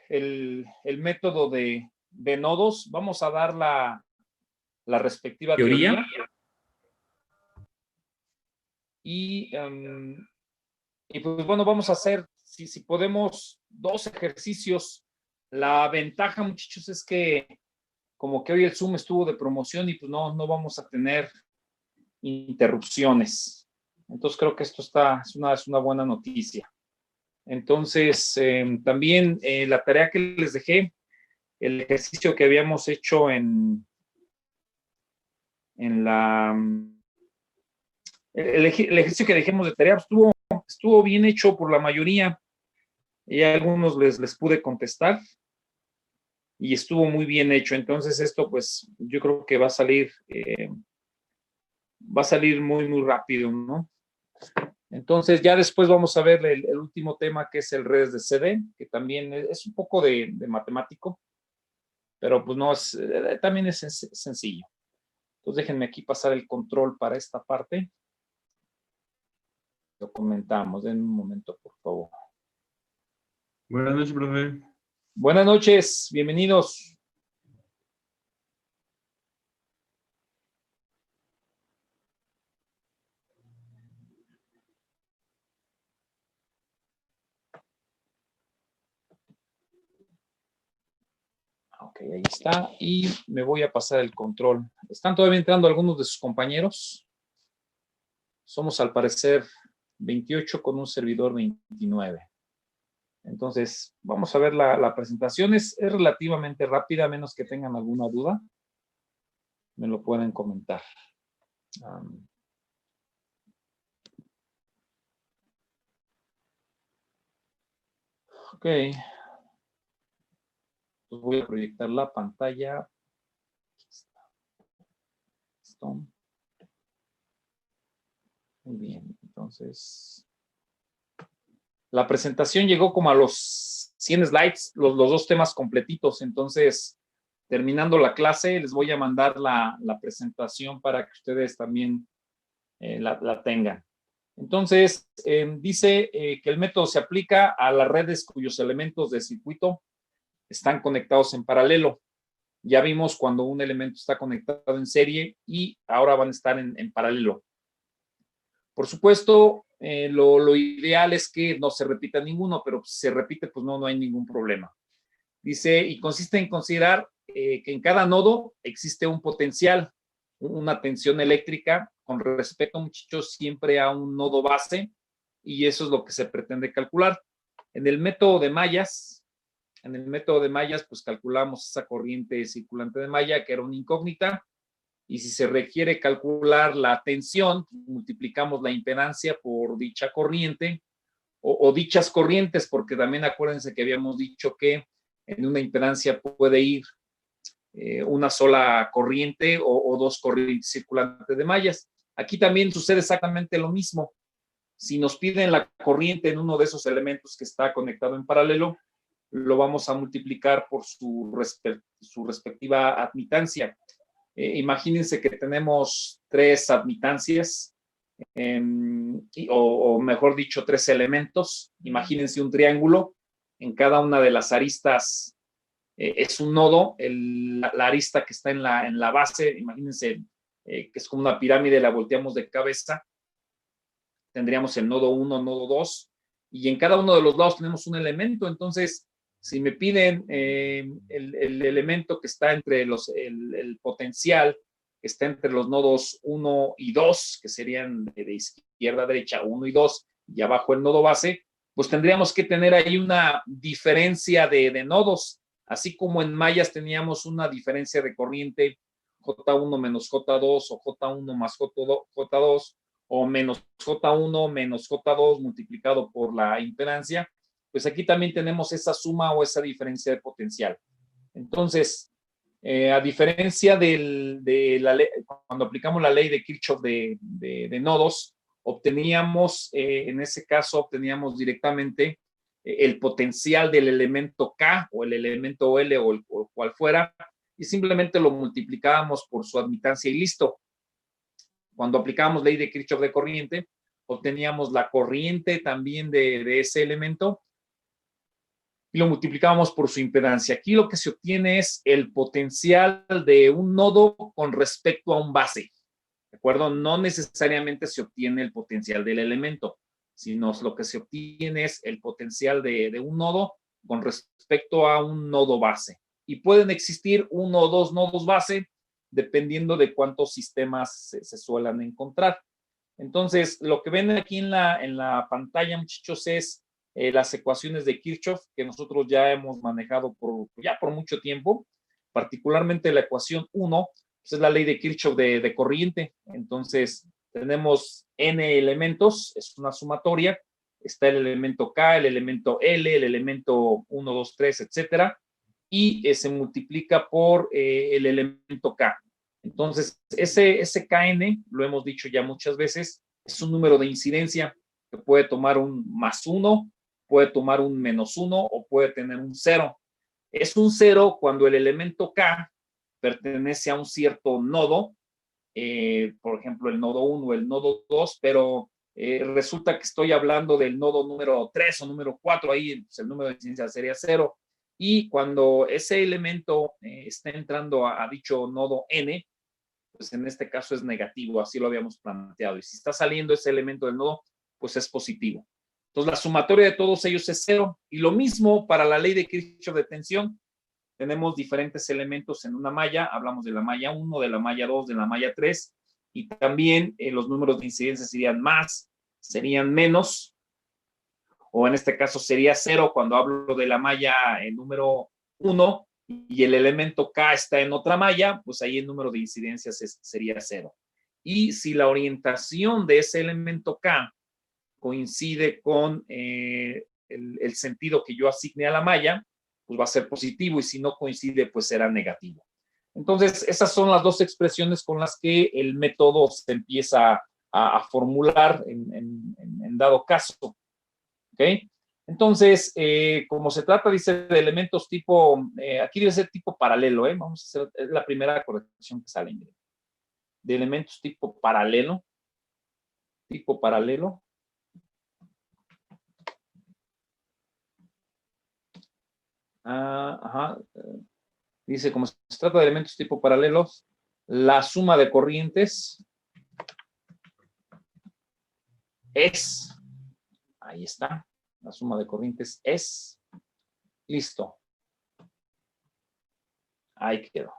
el método de nodos. Vamos a dar la respectiva ¿Teoría? Y pues bueno, vamos a hacer, si podemos, 2 ejercicios. La ventaja, muchachos, es que como que hoy el Zoom estuvo de promoción y pues no vamos a tener interrupciones. Entonces creo que esto es una buena noticia. Entonces, también la tarea que les dejé, el ejercicio que habíamos hecho en la... El ejercicio que dejemos de tarea estuvo bien hecho por la mayoría. Y a algunos les pude contestar y estuvo muy bien hecho. Entonces esto pues yo creo que va a salir muy, muy rápido, ¿no? Entonces ya después vamos a ver el último tema, que es el redes de CD, que también es un poco de matemático, pero pues no es, también es sencillo. Entonces déjenme aquí pasar el control para esta parte. Lo comentamos, den un momento, por favor. Buenas noches, profe. Buenas noches, bienvenidos. Ok, ahí está. Y me voy a pasar el control. ¿Están todavía entrando algunos de sus compañeros? Somos al parecer 28 con un servidor 29. Entonces, vamos a ver la presentación. Es relativamente rápida, a menos que tengan alguna duda. Me lo pueden comentar. Ok. Pues voy a proyectar la pantalla. Aquí está. Listo. Muy bien, entonces la presentación llegó como a los 100 slides, los 2 temas completitos. Entonces, terminando la clase, les voy a mandar la presentación para que ustedes también la tengan. Entonces, dice que el método se aplica a las redes cuyos elementos de circuito están conectados en paralelo. Ya vimos cuando un elemento está conectado en serie y ahora van a estar en paralelo. Por supuesto, lo ideal es que no se repita ninguno, pero si se repite, pues no hay ningún problema. Dice, y consiste en considerar que en cada nodo existe un potencial, una tensión eléctrica con respecto, muchachos, siempre a un nodo base, y eso es lo que se pretende calcular. En el método de mallas, pues calculamos esa corriente circulante de malla, que era una incógnita, y si se requiere calcular la tensión, multiplicamos la impedancia por dicha corriente o dichas corrientes, porque también acuérdense que habíamos dicho que en una impedancia puede ir una sola corriente o 2 corrientes circulantes de mallas. Aquí también sucede exactamente lo mismo. Si nos piden la corriente en uno de esos elementos que está conectado en paralelo, lo vamos a multiplicar por su respectiva admitancia. Imagínense que tenemos 3 admitancias, o mejor dicho, 3 elementos. Imagínense un triángulo. En cada una de las aristas es un nodo. La arista que está en la base, imagínense que es como una pirámide, la volteamos de cabeza. Tendríamos el nodo 1, nodo 2, y en cada uno de los lados tenemos un elemento. Entonces, si me piden el elemento que está entre el potencial que está entre los nodos 1 y 2, que serían de izquierda a derecha, 1 y 2, y abajo el nodo base, pues tendríamos que tener ahí una diferencia de nodos, así como en mallas teníamos una diferencia de corriente J1 menos J2 o J1 más J2 o menos J1 menos J2 multiplicado por la impedancia, pues aquí también tenemos esa suma o esa diferencia de potencial. Entonces, a diferencia de la ley, cuando aplicamos la ley de Kirchhoff de nodos, obteníamos, en ese caso, obteníamos directamente el potencial del elemento K o el elemento L o cual fuera, y simplemente lo multiplicábamos por su admitancia y listo. Cuando aplicábamos ley de Kirchhoff de corriente, obteníamos la corriente también de ese elemento y lo multiplicamos por su impedancia. Aquí lo que se obtiene es el potencial de un nodo con respecto a un base. ¿De acuerdo? No necesariamente se obtiene el potencial del elemento, sino lo que se obtiene es el potencial de un nodo con respecto a un nodo base. Y pueden existir uno o dos nodos base dependiendo de cuántos sistemas se suelan encontrar. Entonces, lo que ven aquí en la pantalla, muchachos, es las ecuaciones de Kirchhoff que nosotros ya hemos manejado por mucho tiempo, particularmente la ecuación 1, pues es la ley de Kirchhoff de corriente. Entonces, tenemos n elementos, es una sumatoria, está el elemento K, el elemento L, el elemento 1, 2, 3, etcétera, y se multiplica por el elemento K. Entonces, ese KN, lo hemos dicho ya muchas veces, es un número de incidencia que puede tomar un +1, puede tomar un -1 o puede tener un 0. Es un 0 cuando el elemento K pertenece a un cierto nodo, por ejemplo, el nodo 1 o el nodo 2, pero resulta que estoy hablando del nodo número 3 o número 4, ahí pues, el número de incidencia sería 0. Y cuando ese elemento está entrando a dicho nodo n, pues en este caso es negativo, así lo habíamos planteado. Y si está saliendo ese elemento del nodo, pues es positivo. Entonces la sumatoria de todos ellos es 0. Y lo mismo para la ley de Kirchhoff de tensión. Tenemos diferentes elementos en una malla, hablamos de la malla 1, de la malla 2, de la malla 3, y también los números de incidencia serían más, serían menos, o en este caso sería 0 cuando hablo de la malla número 1, y el elemento K está en otra malla, pues ahí el número de incidencias sería 0. Y si la orientación de ese elemento K coincide con el sentido que yo asigne a la malla, pues va a ser positivo, y si no coincide, pues será negativo. Entonces, esas son las dos expresiones con las que el método se empieza a formular en dado caso. ¿Ok? Entonces, como se trata, dice, de elementos tipo, aquí debe ser tipo paralelo, vamos a hacer, es la primera corrección que sale, miren. De elementos tipo paralelo, dice, como se trata de elementos tipo paralelos, la suma de corrientes es, ahí está, la suma de corrientes es, listo. Ahí quedó.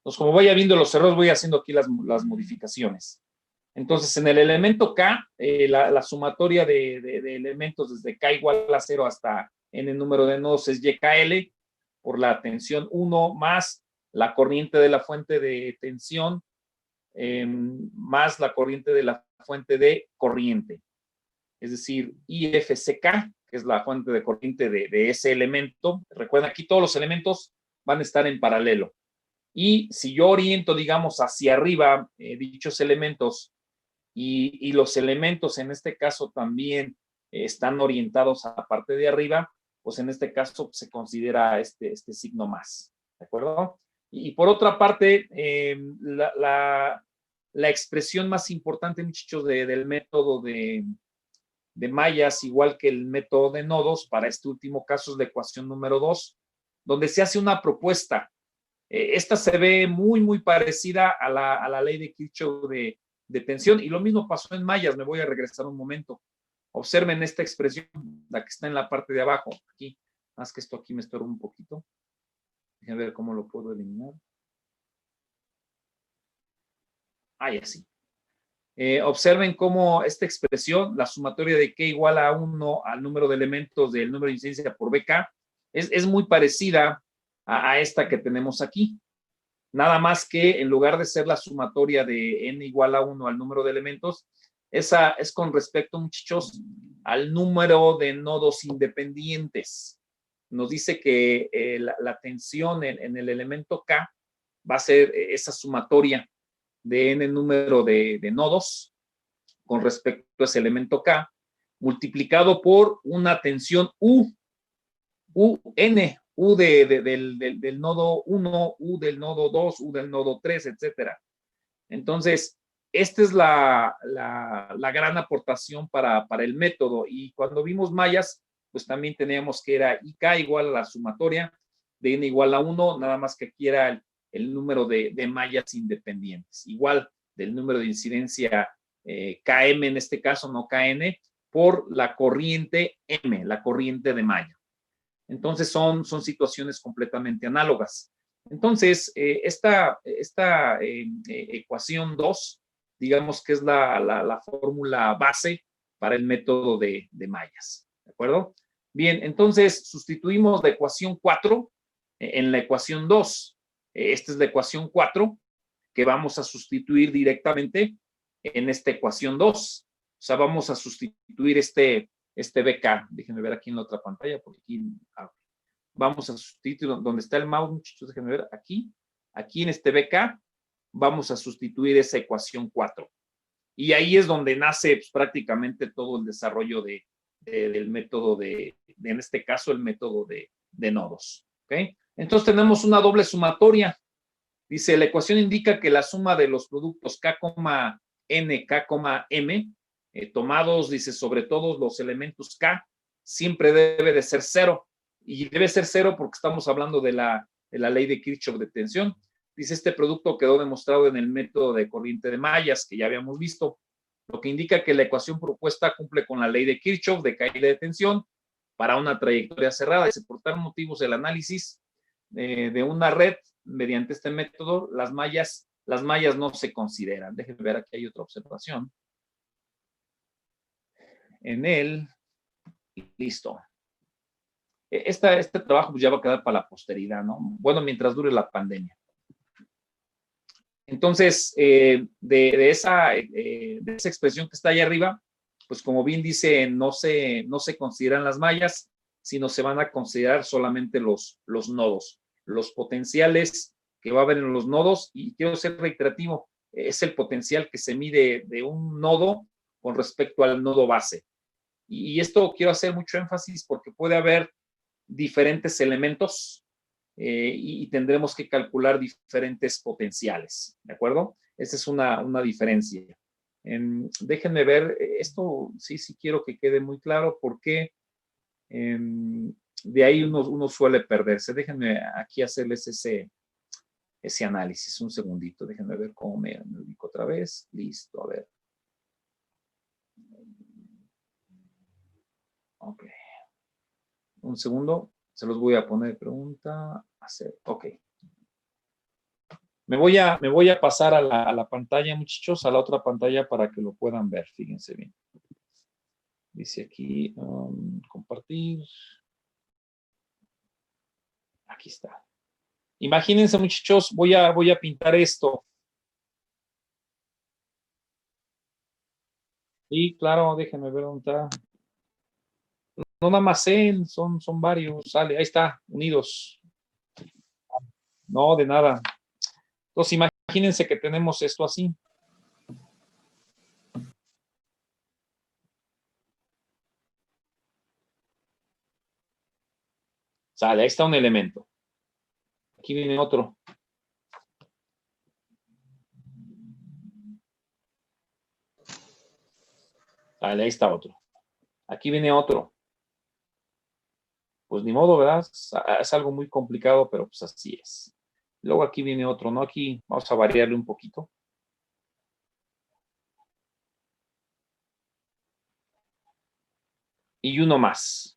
Entonces, como vaya viendo los errores, voy haciendo aquí las modificaciones. Entonces, en el elemento K, la sumatoria de elementos desde K igual a 0 hasta n el número de nodos es YKL, por la tensión 1 más la corriente de la fuente de tensión más la corriente de la fuente de corriente. Es decir, IFCK, que es la fuente de corriente de ese elemento. Recuerden, aquí todos los elementos van a estar en paralelo. Y si yo oriento, digamos, hacia arriba dichos elementos y los elementos en este caso también están orientados a la parte de arriba, pues en este caso se considera este signo más. ¿De acuerdo? Y por otra parte, la expresión más importante, muchachos, del método de mallas, igual que el método de nodos, para este último caso es la ecuación número 2, donde se hace una propuesta. Esta se ve muy, muy parecida a la ley de Kirchhoff de tensión, y lo mismo pasó en mallas. Me voy a regresar un momento. Observen esta expresión, la que está en la parte de abajo, aquí, más que esto aquí me estorba un poquito. Déjenme ver cómo lo puedo eliminar. Ahí así. Observen cómo esta expresión, la sumatoria de K igual a 1 al número de elementos del número de incidencia por BK, es muy parecida a esta que tenemos aquí. Nada más que en lugar de ser la sumatoria de n igual a 1 al número de elementos, esa es con respecto, muchachos, al número de nodos independientes. Nos dice que la tensión en el elemento K va a ser esa sumatoria de n número de nodos con respecto a ese elemento K, multiplicado por una tensión UN, U del nodo 1, U del nodo 2, U del nodo 3, etcétera. Entonces, esta es la gran aportación para el método. Y cuando vimos mallas, pues también teníamos que era IK igual a la sumatoria de N igual a 1, nada más que aquí era el número de mallas independientes, igual del número de incidencia KM en este caso, no KN, por la corriente M, la corriente de malla. Entonces son situaciones completamente análogas. Entonces, esta ecuación 2, digamos que es la fórmula base para el método de mallas, ¿de acuerdo? Bien, entonces sustituimos la ecuación 4 en la ecuación 2. Esta es la ecuación 4 que vamos a sustituir directamente en esta ecuación 2. O sea, vamos a sustituir este BK. Déjenme ver aquí en la otra pantalla, porque aquí vamos a sustituir, donde está el mouse, muchachos, déjenme ver, aquí en este BK, vamos a sustituir esa ecuación 4. Y ahí es donde nace pues, prácticamente todo el desarrollo del método en este caso, el método de nodos. ¿Okay? Entonces tenemos una doble sumatoria. Dice, la ecuación indica que la suma de los productos K, N, K, M, tomados, dice, sobre todos los elementos K, siempre debe de ser 0. Y debe ser 0 porque estamos hablando de la ley de Kirchhoff de tensión. Dice, este producto quedó demostrado en el método de corriente de mallas, que ya habíamos visto, lo que indica que la ecuación propuesta cumple con la ley de Kirchhoff de caída de tensión para una trayectoria cerrada. Dice, por tal motivos, el análisis de una red mediante este método, las mallas no se consideran. Déjenme ver, aquí hay otra observación. En él, listo. Este trabajo pues, ya va a quedar para la posteridad, ¿no? Bueno, mientras dure la pandemia. Entonces, de esa expresión que está ahí arriba, pues como bien dice, no se consideran las mallas, sino se van a considerar solamente los nodos, los potenciales que va a haber en los nodos, y quiero ser reiterativo, es el potencial que se mide de un nodo con respecto al nodo base. Y esto quiero hacer mucho énfasis porque puede haber diferentes elementos y tendremos que calcular diferentes potenciales, ¿de acuerdo? Esa es una diferencia. Déjenme ver, esto sí quiero que quede muy claro porque de ahí uno suele perderse. Déjenme aquí hacerles ese análisis, un segundito, déjenme ver cómo me ubico otra vez. Listo, a ver. Ok. Un segundo, se los voy a poner pregunta, hacer, ok. Me voy a pasar a la pantalla, muchachos, a la otra pantalla para que lo puedan ver, fíjense bien. Dice aquí, compartir. Aquí está. Imagínense, muchachos, voy a pintar esto. Y claro, déjenme ver dónde está. No nada más son varios. Sale, ahí está, unidos. No, de nada. Entonces, imagínense que tenemos esto así. Sale, ahí está un elemento. Aquí viene otro. Sale, ahí está otro. Aquí viene otro. Pues ni modo, ¿verdad? Es algo muy complicado, pero pues así es. Luego aquí viene otro, ¿no? Aquí vamos a variarle un poquito. Y uno más.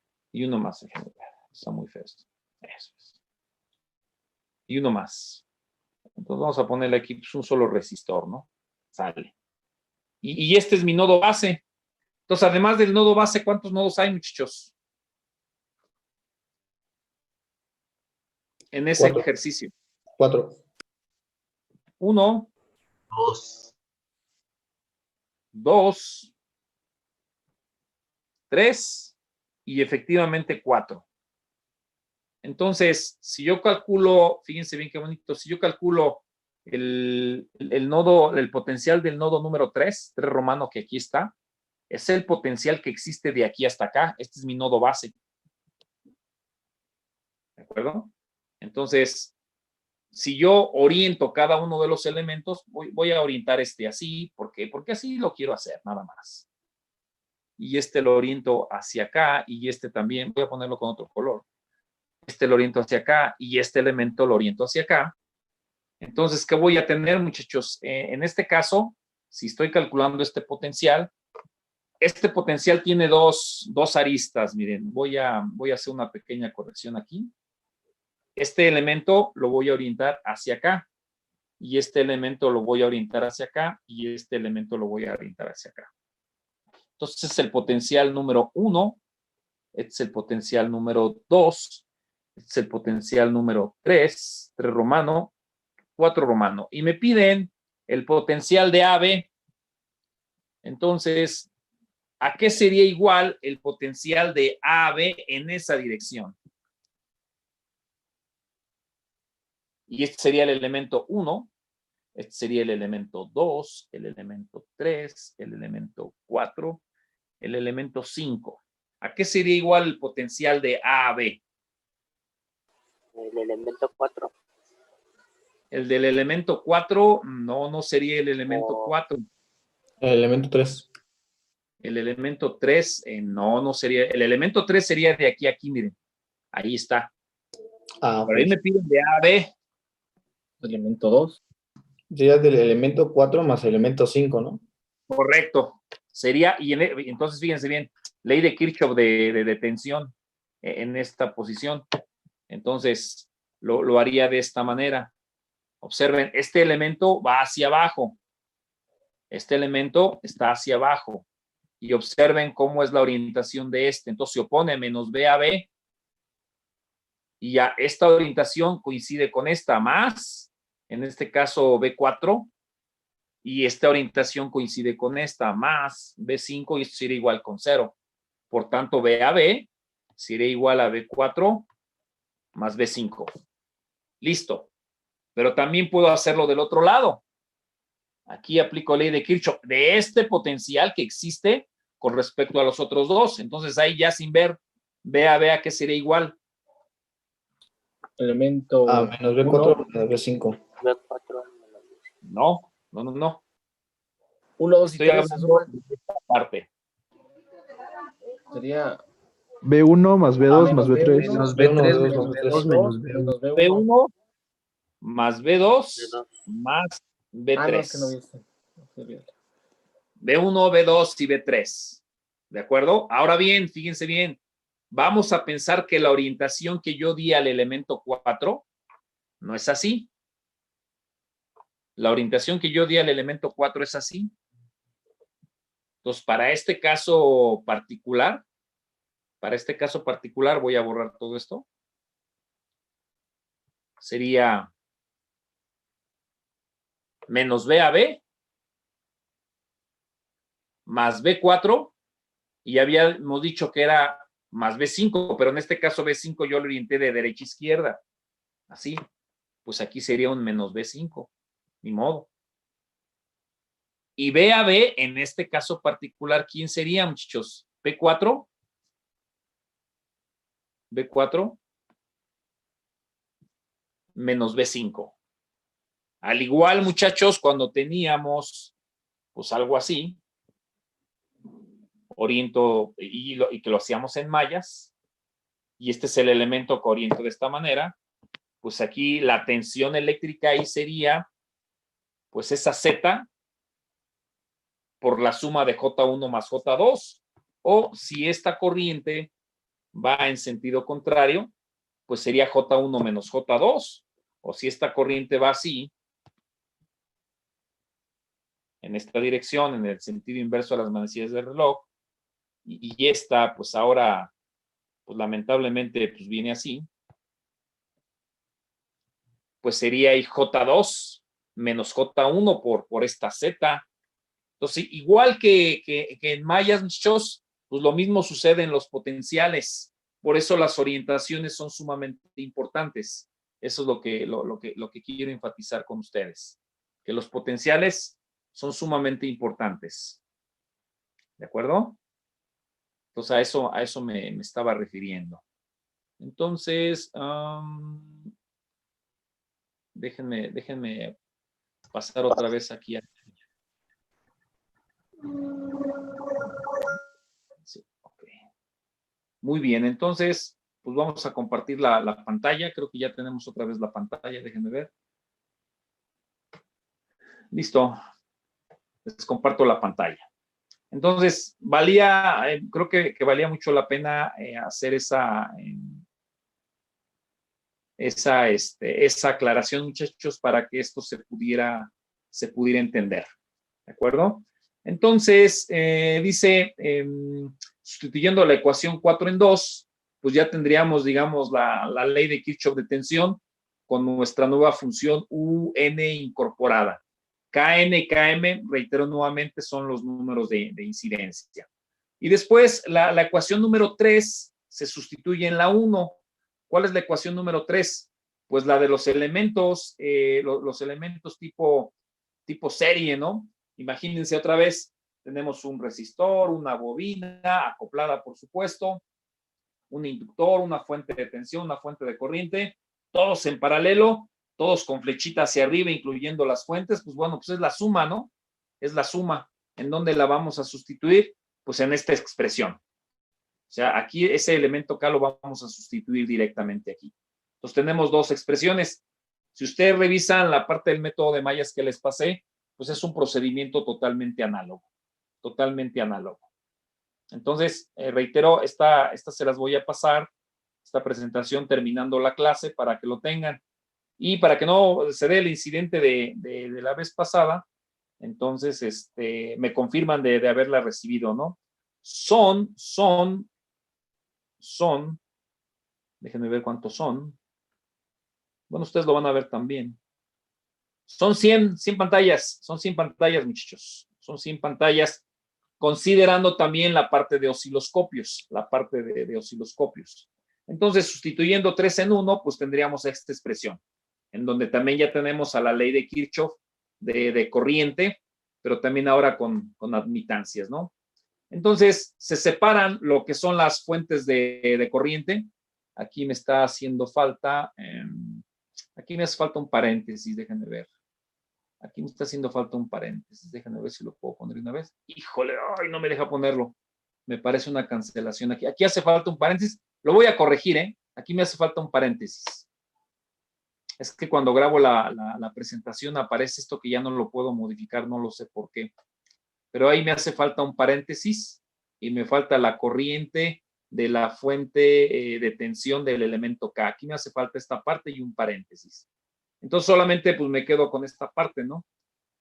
Está muy feo esto. Eso es. Y uno más. Entonces vamos a ponerle aquí pues, un solo resistor, ¿no? Sale. Y este es mi nodo base. Entonces, además del nodo base, ¿cuántos nodos hay, muchachos? En ese ejercicio. 4. 1, 2, 3 y efectivamente 4. Entonces, si yo calculo, fíjense bien qué bonito, si yo calculo el nodo, el potencial del nodo número 3 romano que aquí está, es el potencial que existe de aquí hasta acá. Este es mi nodo base. ¿De acuerdo? Entonces, si yo oriento cada uno de los elementos, voy a orientar este así, ¿por qué? Porque así lo quiero hacer, nada más. y este lo oriento hacia acá, y este también, voy a ponerlo con otro color. Este lo oriento hacia acá, y este elemento lo oriento hacia acá. Entonces, ¿qué voy a tener, muchachos? En este caso, si estoy calculando este potencial tiene dos aristas. Miren, voy a hacer una pequeña corrección aquí. Este elemento lo voy a orientar hacia acá, y este elemento lo voy a orientar hacia acá, y este elemento lo voy a orientar hacia acá. Entonces, es el potencial número 1, este es el potencial número 2, este es el potencial número 3 romano, 4 romano, y me piden el potencial de AB. Entonces, ¿a qué sería igual el potencial de AB en esa dirección? Y este sería el elemento 1, este sería el elemento 2, el elemento 3, el elemento 4, el elemento 5. ¿A qué sería igual el potencial de AB? El elemento 4. El del elemento 4, no sería el elemento 4. El elemento 3. El elemento 3, no sería. El elemento 3 sería de aquí a aquí, miren. Ahí está. Ok. Pero ahí me piden de AB. Elemento 2. Sería del elemento 4 más el elemento 5, ¿no? Correcto. Sería, entonces fíjense bien, ley de Kirchhoff de tensión en esta posición. Entonces, lo haría de esta manera. Observen, este elemento va hacia abajo. Este elemento está hacia abajo. Y observen cómo es la orientación de este. Entonces, se opone menos B a B. Y ya esta orientación coincide con esta, más, en este caso, B4. Y esta orientación coincide con esta, más B5, y esto sería igual con 0. Por tanto, B a B sería igual a B4 más B5. Listo. Pero también puedo hacerlo del otro lado. Aquí aplico ley de Kirchhoff de este potencial que existe con respecto a los otros dos. Entonces, ahí ya sin ver B a qué sería igual. Elemento Menos B4 menos B5. B4 menos No. 1, 2 y Estoy 3 hablando de esta parte. sería B1 más B2 más menos B3. B1, Menos B3 B1, menos menos B2 menos menos B1. B1 más B2 B2. más No, B3. es que no viste. B1, B2 y B3. ¿De acuerdo? Ahora bien, fíjense bien. Vamos a pensar que la orientación que yo di al elemento 4 no es así. La orientación que yo di al elemento 4 es así. Entonces, para este caso particular, voy a borrar todo esto. Sería menos B a B más B4, y habíamos dicho que era más B5, pero en este caso B5 yo lo orienté de derecha a izquierda. Así, pues aquí sería un menos B5, ni modo. Y B a B, en este caso particular, ¿quién sería, muchachos? ¿B4? B4 menos B5. Al igual, muchachos, cuando teníamos pues algo así, oriento y que lo hacíamos en mallas, y este es el elemento que oriento de esta manera, pues aquí la tensión eléctrica ahí sería pues esa Z por la suma de J1 más J2, o si esta corriente va en sentido contrario, pues sería J1 menos J2, o si esta corriente va así, en esta dirección, en el sentido inverso a las manecillas del reloj, y esta, pues ahora, pues lamentablemente, pues viene así, pues sería J2 menos J1 por esta Z. Entonces, igual que en mallas, muchachos, pues lo mismo sucede en los potenciales. Por eso las orientaciones son sumamente importantes. Eso es lo que quiero enfatizar con ustedes. Que los potenciales son sumamente importantes. ¿De acuerdo? Entonces, a eso me estaba refiriendo. Entonces, déjenme pasar otra vez aquí. Muy bien, entonces, pues vamos a compartir la pantalla. Creo que ya tenemos otra vez la pantalla, déjenme ver. Listo. Les comparto la pantalla. Entonces, creo que valía mucho la pena hacer esa aclaración, muchachos, para que esto se pudiera entender. ¿De acuerdo? Entonces, dice, sustituyendo la ecuación 4 en 2, pues ya tendríamos, digamos, la ley de Kirchhoff de tensión con nuestra nueva función UN incorporada. Kn y Km, reitero nuevamente, son los números de incidencia. Y después, la ecuación número 3 se sustituye en la 1. ¿Cuál es la ecuación número 3? Pues la de los elementos, los elementos tipo serie, ¿no? Imagínense otra vez, tenemos un resistor, una bobina, acoplada por supuesto, un inductor, una fuente de tensión, una fuente de corriente, todos en paralelo, todos con flechita hacia arriba, incluyendo las fuentes. Pues bueno, pues es la suma, ¿no? Es la suma. ¿En dónde la vamos a sustituir? Pues en esta expresión. O sea, aquí ese elemento K lo vamos a sustituir directamente aquí. Entonces tenemos dos expresiones. Si ustedes revisan la parte del método de mallas que les pasé, pues es un procedimiento totalmente análogo. Totalmente análogo. Entonces, reitero, esta se las voy a pasar, esta presentación terminando la clase para que lo tengan. Y para que no se dé el incidente de la vez pasada, entonces me confirman de haberla recibido, ¿no? Son, déjenme ver cuántos son. Bueno, ustedes lo van a ver también. Son 100 pantallas, muchachos. Son 100 pantallas, considerando también la parte de osciloscopios, Entonces, sustituyendo 3 en 1, pues tendríamos esta expresión, en donde también ya tenemos a la ley de Kirchhoff de corriente, pero también ahora con admitancias, ¿no? Entonces, se separan lo que son las fuentes de corriente. Aquí me está haciendo falta, aquí me hace falta un paréntesis, déjenme ver. Aquí me está haciendo falta un paréntesis, déjenme ver si lo puedo poner una vez. Híjole, ay, no me deja ponerlo. Me parece una cancelación aquí. Aquí hace falta un paréntesis. Lo voy a corregir, ¿eh? Aquí me hace falta un paréntesis. Es que cuando grabo la presentación aparece esto que ya no lo puedo modificar, no lo sé por qué. Pero ahí me hace falta un paréntesis y me falta la corriente de la fuente de tensión del elemento K. Aquí me hace falta esta parte y un paréntesis. Entonces solamente pues me quedo con esta parte, ¿no?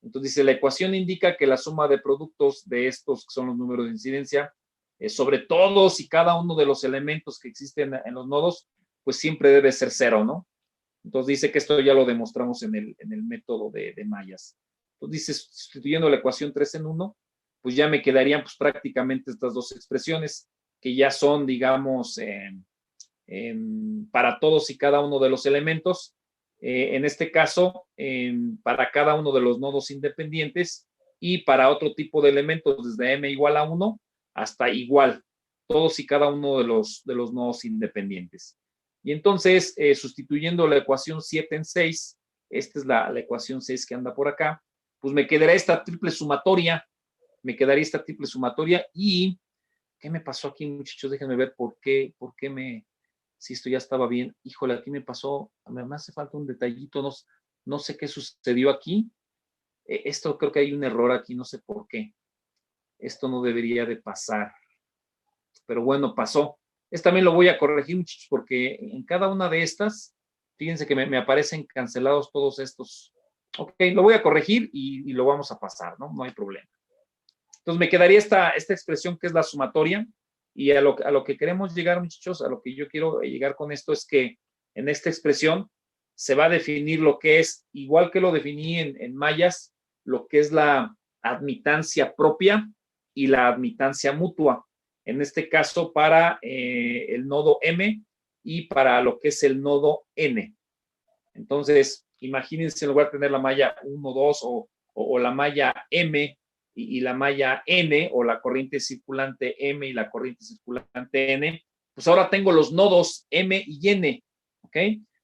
Entonces dice, la ecuación indica que la suma de productos de estos, que son los números de incidencia, sobre todos y cada uno de los elementos que existen en los nodos, pues siempre debe ser 0, ¿no? Entonces dice que esto ya lo demostramos en el método de mallas. Entonces dice, sustituyendo la ecuación 3 en 1, pues ya me quedarían pues prácticamente estas dos expresiones, que ya son, digamos, para todos y cada uno de los elementos. En este caso, para cada uno de los nodos independientes y para otro tipo de elementos, desde m igual a 1 hasta igual, todos y cada uno de los nodos independientes. Y entonces, sustituyendo la ecuación 7 en 6, esta es la ecuación 6 que anda por acá, pues me quedaría esta triple sumatoria, y ¿qué me pasó aquí, muchachos? Déjenme ver por qué si esto ya estaba bien. Híjole, aquí me pasó, me hace falta un detallito, no sé qué sucedió aquí. Esto creo que hay un error aquí, no sé por qué. Esto no debería de pasar. Pero bueno, pasó. También lo voy a corregir, muchachos, porque en cada una de estas, fíjense que me aparecen cancelados todos estos. Ok, lo voy a corregir y lo vamos a pasar, ¿no? No hay problema. Entonces me quedaría esta expresión que es la sumatoria, y a lo que queremos llegar, muchachos, a lo que yo quiero llegar con esto es que en esta expresión se va a definir lo que es, igual que lo definí en mallas, lo que es la admitancia propia y la admitancia mutua. En este caso para el nodo M y para lo que es el nodo N. Entonces, imagínense en lugar de tener la malla 1, 2 o la malla M y la malla N, o la corriente circulante M y la corriente circulante N, pues ahora tengo los nodos M y N, ¿ok?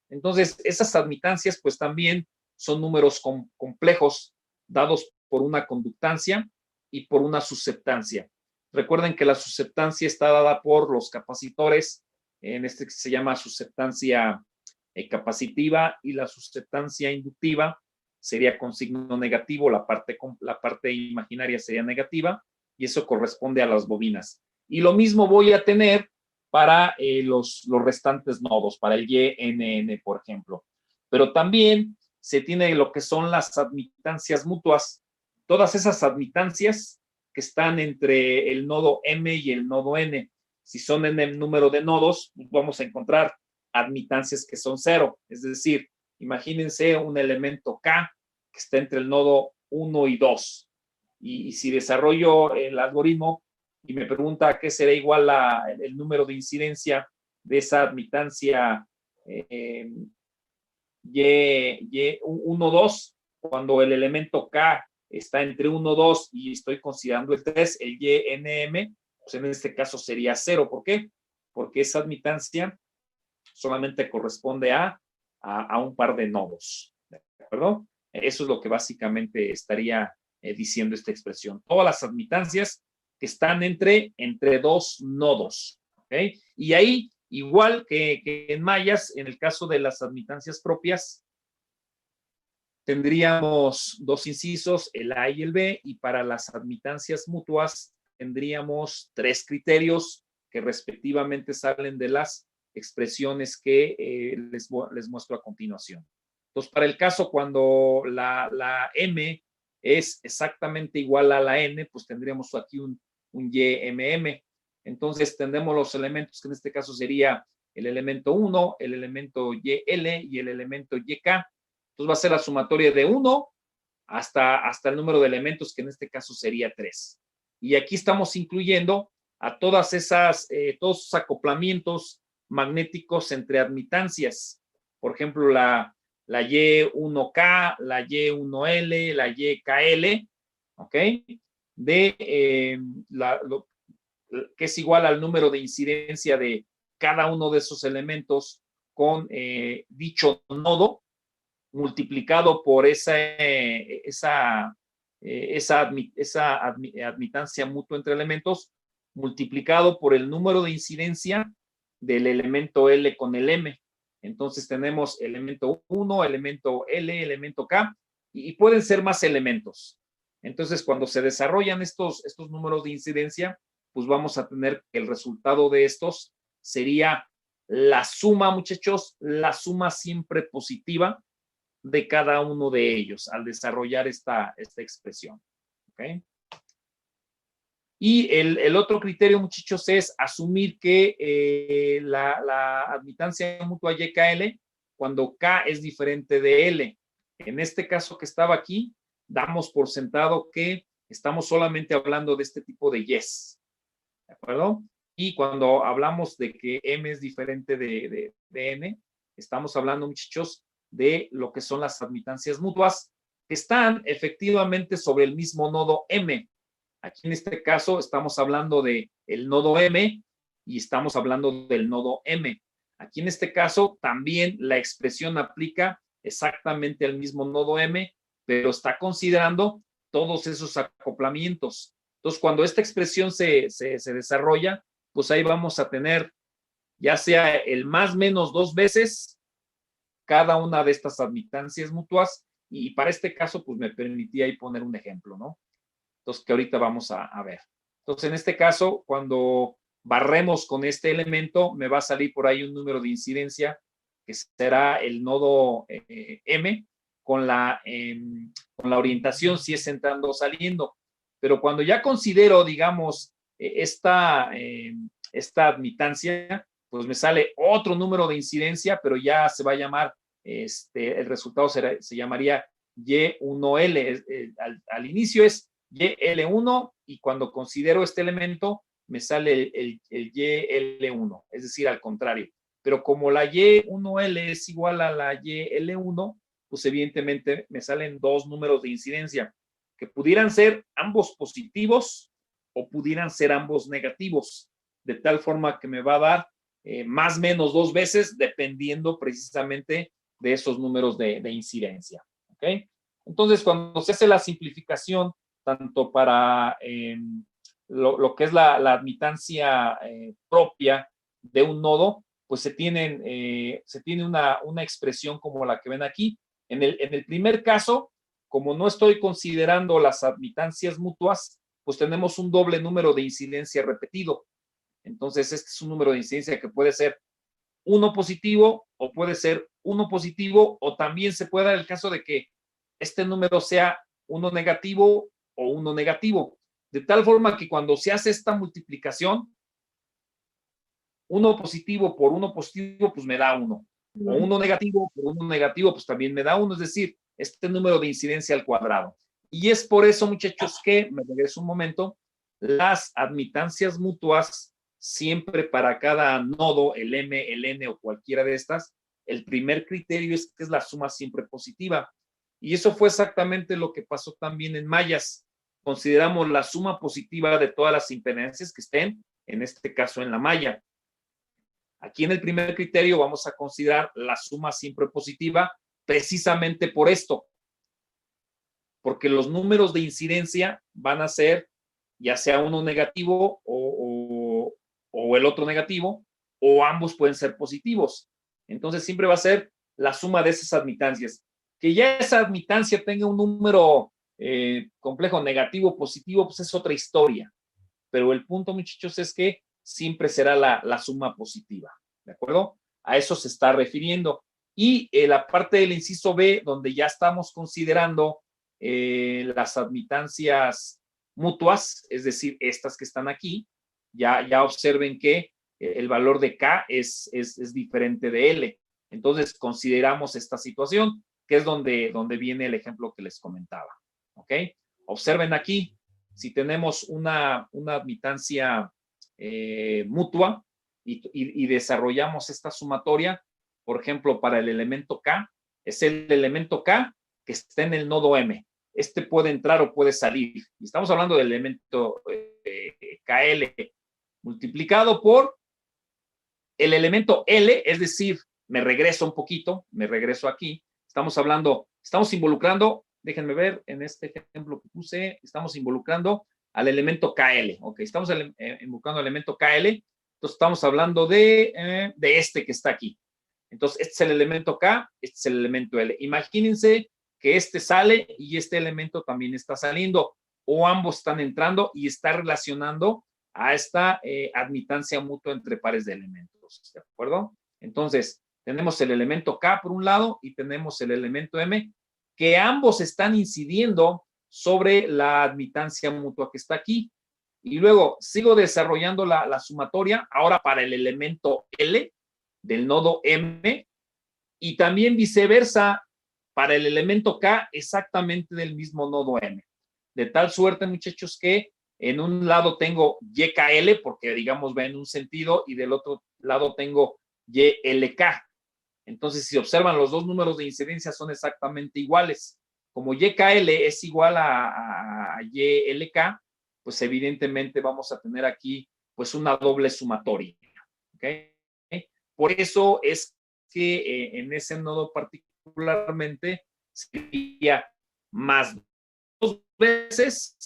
Entonces, esas admitancias pues también son números complejos dados por una conductancia y por una susceptancia. Recuerden que la susceptancia está dada por los capacitores, en este que se llama susceptancia capacitiva, y la susceptancia inductiva sería con signo negativo, la parte imaginaria sería negativa, y eso corresponde a las bobinas. Y lo mismo voy a tener para los restantes nodos, para el YNN, por ejemplo. Pero también se tiene lo que son las admitancias mutuas. Todas esas admitancias que están entre el nodo M y el nodo N. Si son en el número de nodos, pues vamos a encontrar admitancias que son 0. Es decir, imagínense un elemento K que está entre el nodo 1 y 2. Y si desarrollo el algoritmo y me pregunta qué será igual el número de incidencia de esa admitancia Y1, 2, cuando el elemento K está entre 1, 2 y estoy considerando el 3, el YNM, pues en este caso sería 0. ¿Por qué? Porque esa admitancia solamente corresponde a un par de nodos. ¿De acuerdo? Eso es lo que básicamente estaría diciendo esta expresión. Todas las admitancias que están entre dos nodos. ¿Ok? Y ahí, igual que en mallas, en el caso de las admitancias propias, tendríamos dos incisos, el A y el B, y para las admitancias mutuas tendríamos 3 criterios que respectivamente salen de las expresiones que les muestro a continuación. Entonces, para el caso cuando la M es exactamente igual a la N, pues tendríamos aquí un YMM. Entonces, tendremos los elementos que en este caso sería el elemento 1, el elemento YL y el elemento YK. Entonces, va a ser la sumatoria de 1 hasta el número de elementos, que en este caso sería 3. Y aquí estamos incluyendo a todos esos acoplamientos magnéticos entre admitancias. Por ejemplo, la Y1K, la Y1L, la YKL, ¿ok? Que es igual al número de incidencia de cada uno de esos elementos con dicho nodo, multiplicado por esa admitancia mutua entre elementos, multiplicado por el número de incidencia del elemento L con el M. Entonces tenemos elemento 1, elemento L, elemento K, y pueden ser más elementos. Entonces, cuando se desarrollan estos números de incidencia, pues vamos a tener que el resultado de estos sería la suma, muchachos, la suma siempre positiva de cada uno de ellos al desarrollar esta expresión. ¿Okay? Y el otro criterio, muchachos, es asumir que la admitancia mutua YKL, cuando K es diferente de L. En este caso que estaba aquí, damos por sentado que estamos solamente hablando de este tipo de yes. ¿De acuerdo? Y cuando hablamos de que M es diferente de N, estamos hablando, muchachos, de lo que son las admitancias mutuas, que están efectivamente sobre el mismo nodo M. Aquí en este caso estamos hablando del nodo M y estamos hablando del nodo M. Aquí en este caso también la expresión aplica exactamente al mismo nodo M, pero está considerando todos esos acoplamientos. Entonces, cuando esta expresión se desarrolla, pues ahí vamos a tener ya sea el más menos 2 veces cada una de estas admitancias mutuas, y para este caso, pues me permitía ahí poner un ejemplo, ¿no? Entonces, que ahorita vamos a ver. Entonces, en este caso, cuando barremos con este elemento, me va a salir por ahí un número de incidencia que será el nodo M con la orientación si es entrando o saliendo. Pero cuando ya considero, digamos, esta admitancia, pues me sale otro número de incidencia, pero ya se va a llamar, el resultado se llamaría Y1L. Al inicio es YL1 y cuando considero este elemento me sale el YL1, es decir, al contrario. Pero como la Y1L es igual a la YL1, pues evidentemente me salen 2 números de incidencia que pudieran ser ambos positivos o pudieran ser ambos negativos, de tal forma que me va a dar más o menos 2 veces, dependiendo precisamente de esos números de incidencia. ¿Okay? Entonces, cuando se hace la simplificación, tanto para lo que es la admitancia propia de un nodo, pues se tiene una expresión como la que ven aquí. En el primer caso, como no estoy considerando las admitancias mutuas, pues tenemos un doble número de incidencia repetido. Entonces, este es un número de incidencia que puede ser 1 positivo o puede ser 1 positivo, o también se puede dar el caso de que este número sea 1 negativo o 1 negativo. De tal forma que cuando se hace esta multiplicación, 1 positivo por 1 positivo, pues me da 1. O 1 negativo por 1 negativo, pues también me da 1. Es decir, este número de incidencia al cuadrado. Y es por eso, muchachos, que, me regreso un momento, las admitancias mutuas, siempre para cada nodo, el M, el N o cualquiera de estas, el primer criterio es que es la suma siempre positiva. Y eso fue exactamente lo que pasó también en mallas. Consideramos la suma positiva de todas las impedancias que estén, en este caso en la malla. Aquí en el primer criterio vamos a considerar la suma siempre positiva, precisamente por esto, porque los números de incidencia van a ser ya sea uno negativo o el otro negativo, o ambos pueden ser positivos. Entonces siempre va a ser la suma de esas admitancias. Que ya esa admitancia tenga un número complejo negativo o positivo, pues es otra historia. Pero el punto, muchachos, es que siempre será la suma positiva. ¿De acuerdo? A eso se está refiriendo. Y la parte del inciso B, donde ya estamos considerando las admitancias mutuas, es decir, estas que están aquí, ya observen que el valor de K es diferente de L. Entonces, consideramos esta situación, que es donde viene el ejemplo que les comentaba. ¿Ok? Observen aquí, si tenemos una admitancia mutua y desarrollamos esta sumatoria, por ejemplo, para el elemento K, es el elemento K que está en el nodo M. Este puede entrar o puede salir. Y estamos hablando del elemento KL multiplicado por el elemento L, es decir, me regreso un poquito, me regreso aquí. Estamos involucrando, déjenme ver, en este ejemplo que puse, estamos involucrando al elemento KL. Ok, estamos involucrando al elemento KL. Entonces estamos hablando de este que está aquí. Entonces, este es el elemento K, este es el elemento L. Imagínense que este sale y este elemento también está saliendo, o ambos están entrando y está relacionando a esta admitancia mutua entre pares de elementos. ¿De acuerdo? Entonces, tenemos el elemento K por un lado y tenemos el elemento M, que ambos están incidiendo sobre la admitancia mutua que está aquí. Y luego sigo desarrollando la sumatoria, ahora para el elemento L del nodo M, y también viceversa para el elemento K exactamente del mismo nodo M. De tal suerte, muchachos, que en un lado tengo YKL, porque digamos va en un sentido, y del otro lado tengo YLK. Entonces, si observan, los dos números de incidencia son exactamente iguales. Como YKL es igual a YLK, pues evidentemente vamos a tener aquí pues una doble sumatoria. ¿Ok? Por eso es que en ese nodo particularmente sería más 2 veces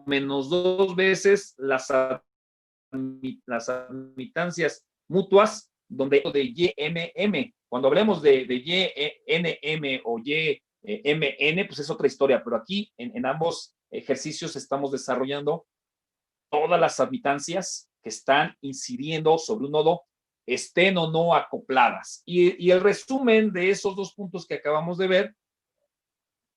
menos 2 veces las admitancias mutuas, donde de YMM. Cuando hablemos de YNM o YMN, pues es otra historia, pero aquí en ambos ejercicios estamos desarrollando todas las admitancias que están incidiendo sobre un nodo, estén o no acopladas. Y el resumen de esos dos puntos que acabamos de ver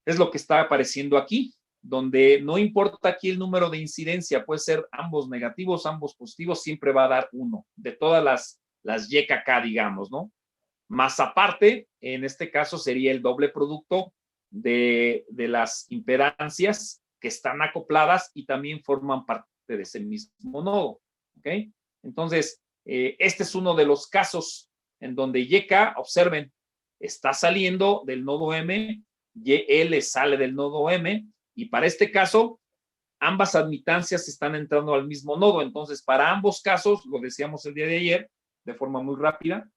es lo que está apareciendo aquí, donde no importa aquí el número de incidencia, puede ser ambos negativos, ambos positivos, siempre va a dar 1, de todas las YKK, digamos, ¿no? Más aparte, en este caso sería el doble producto de las impedancias que están acopladas y también forman parte de ese mismo nodo. ¿Ok? Entonces, este es uno de los casos en donde YK, observen, está saliendo del nodo M, YL sale del nodo M, y para este caso, ambas admitancias están entrando al mismo nodo. Entonces, para ambos casos, lo decíamos el día de ayer, de forma muy rápida,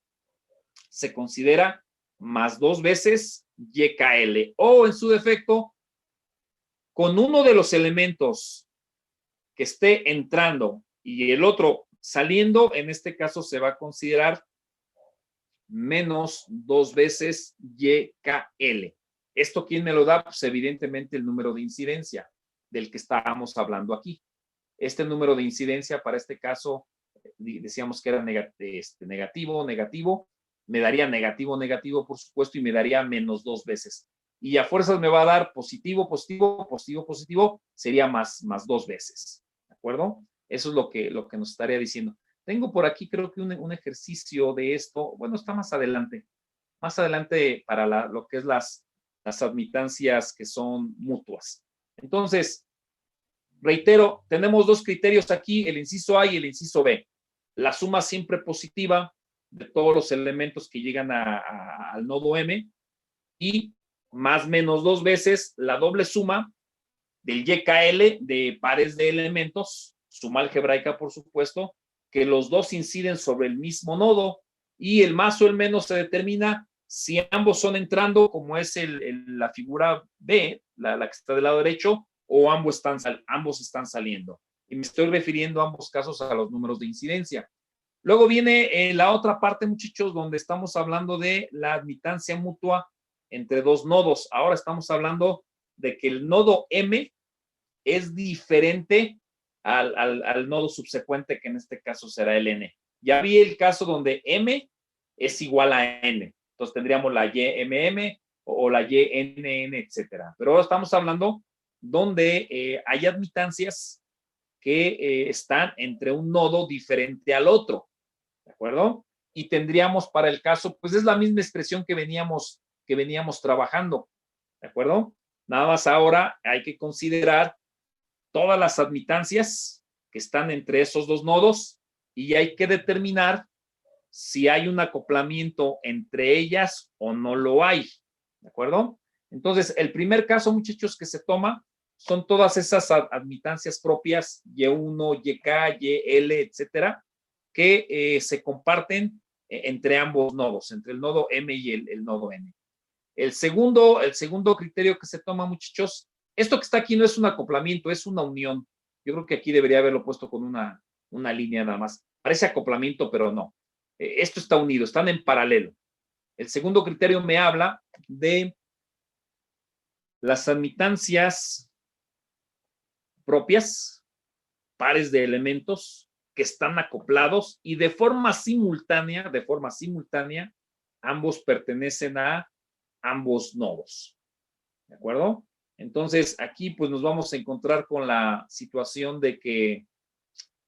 se considera más 2 veces YKL, o en su defecto, con uno de los elementos que esté entrando y el otro saliendo, en este caso se va a considerar menos 2 veces YKL. ¿Esto quién me lo da? Pues evidentemente el número de incidencia del que estábamos hablando aquí. Este número de incidencia para este caso decíamos que era negativo, me daría negativo, por supuesto, y me daría menos 2 veces. Y a fuerzas me va a dar positivo, sería más 2 veces. ¿De acuerdo? Eso es lo que nos estaría diciendo. Tengo por aquí, creo que un ejercicio de esto. Bueno, está más adelante. Más adelante para lo que es las admitancias que son mutuas. Entonces, reitero, tenemos 2 criterios aquí, el inciso A y el inciso B. La suma siempre positiva de todos los elementos que llegan al nodo M y más menos 2 veces la doble suma del YKL de pares de elementos, suma algebraica por supuesto, que los dos inciden sobre el mismo nodo y el más o el menos se determina si ambos son entrando, como es la figura B, la que está del lado derecho, o ambos están saliendo. Y me estoy refiriendo a ambos casos a los números de incidencia. Luego viene la otra parte, muchachos, donde estamos hablando de la admitancia mutua entre 2 nodos. Ahora estamos hablando de que el nodo M es diferente al nodo subsecuente, que en este caso será el N. Ya vi el caso donde M es igual a N. Entonces tendríamos la YMM o la YNN, etcétera. Pero ahora estamos hablando donde hay admitancias que están entre un nodo diferente al otro. ¿De acuerdo? Y tendríamos para el caso, pues es la misma expresión que veníamos trabajando. ¿De acuerdo? Nada más ahora hay que considerar todas las admitancias que están entre esos 2 nodos y hay que determinar si hay un acoplamiento entre ellas o no lo hay. ¿De acuerdo? Entonces, el primer caso, muchachos, que se toma son todas esas admitancias propias, Y1, YK, YL, etcétera, que se comparten entre ambos nodos, entre el nodo M y el nodo N. El segundo criterio que se toma, muchachos, esto que está aquí no es un acoplamiento, es una unión. Yo creo que aquí debería haberlo puesto con una línea nada más. Parece acoplamiento, pero no. Esto está unido, están en paralelo. El segundo criterio me habla de las admitancias propias, pares de elementos que están acoplados y de forma simultánea, ambos pertenecen a ambos nodos. ¿De acuerdo? Entonces, aquí pues nos vamos a encontrar con la situación de que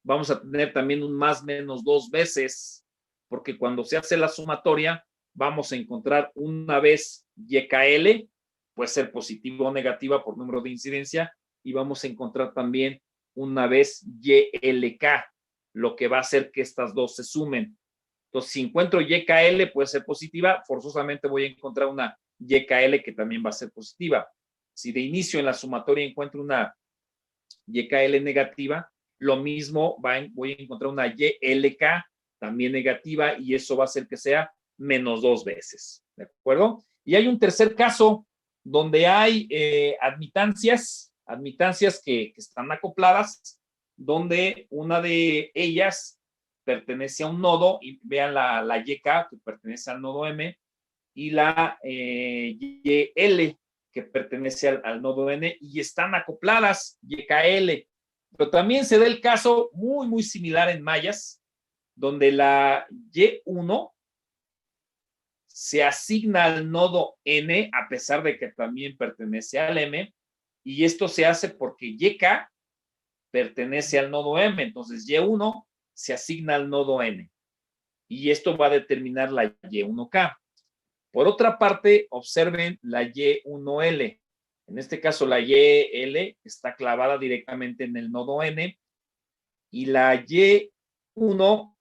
vamos a tener también un más menos 2 veces, porque cuando se hace la sumatoria, vamos a encontrar una vez YKL, puede ser positiva o negativa por número de incidencia, y vamos a encontrar también una vez YLK, lo que va a hacer que estas dos se sumen. Entonces, si encuentro YKL, puede ser positiva, forzosamente voy a encontrar una YKL que también va a ser positiva. Si de inicio en la sumatoria encuentro una YKL negativa, lo mismo voy a encontrar una YLK también negativa y eso va a hacer que sea menos 2 veces. ¿De acuerdo? Y hay un tercer caso donde hay admitancias que están acopladas, donde una de ellas pertenece a un nodo, y vean la YK que pertenece al nodo M, y la YL que pertenece al nodo N, y están acopladas, YKL. Pero también se da el caso muy, muy similar en mayas, donde la Y1 se asigna al nodo N, a pesar de que también pertenece al M, y esto se hace porque YK pertenece al nodo M, entonces Y1 se asigna al nodo N, y esto va a determinar la Y1K. Por otra parte, observen la Y1L. En este caso, la YL está clavada directamente en el nodo N, y la Y1,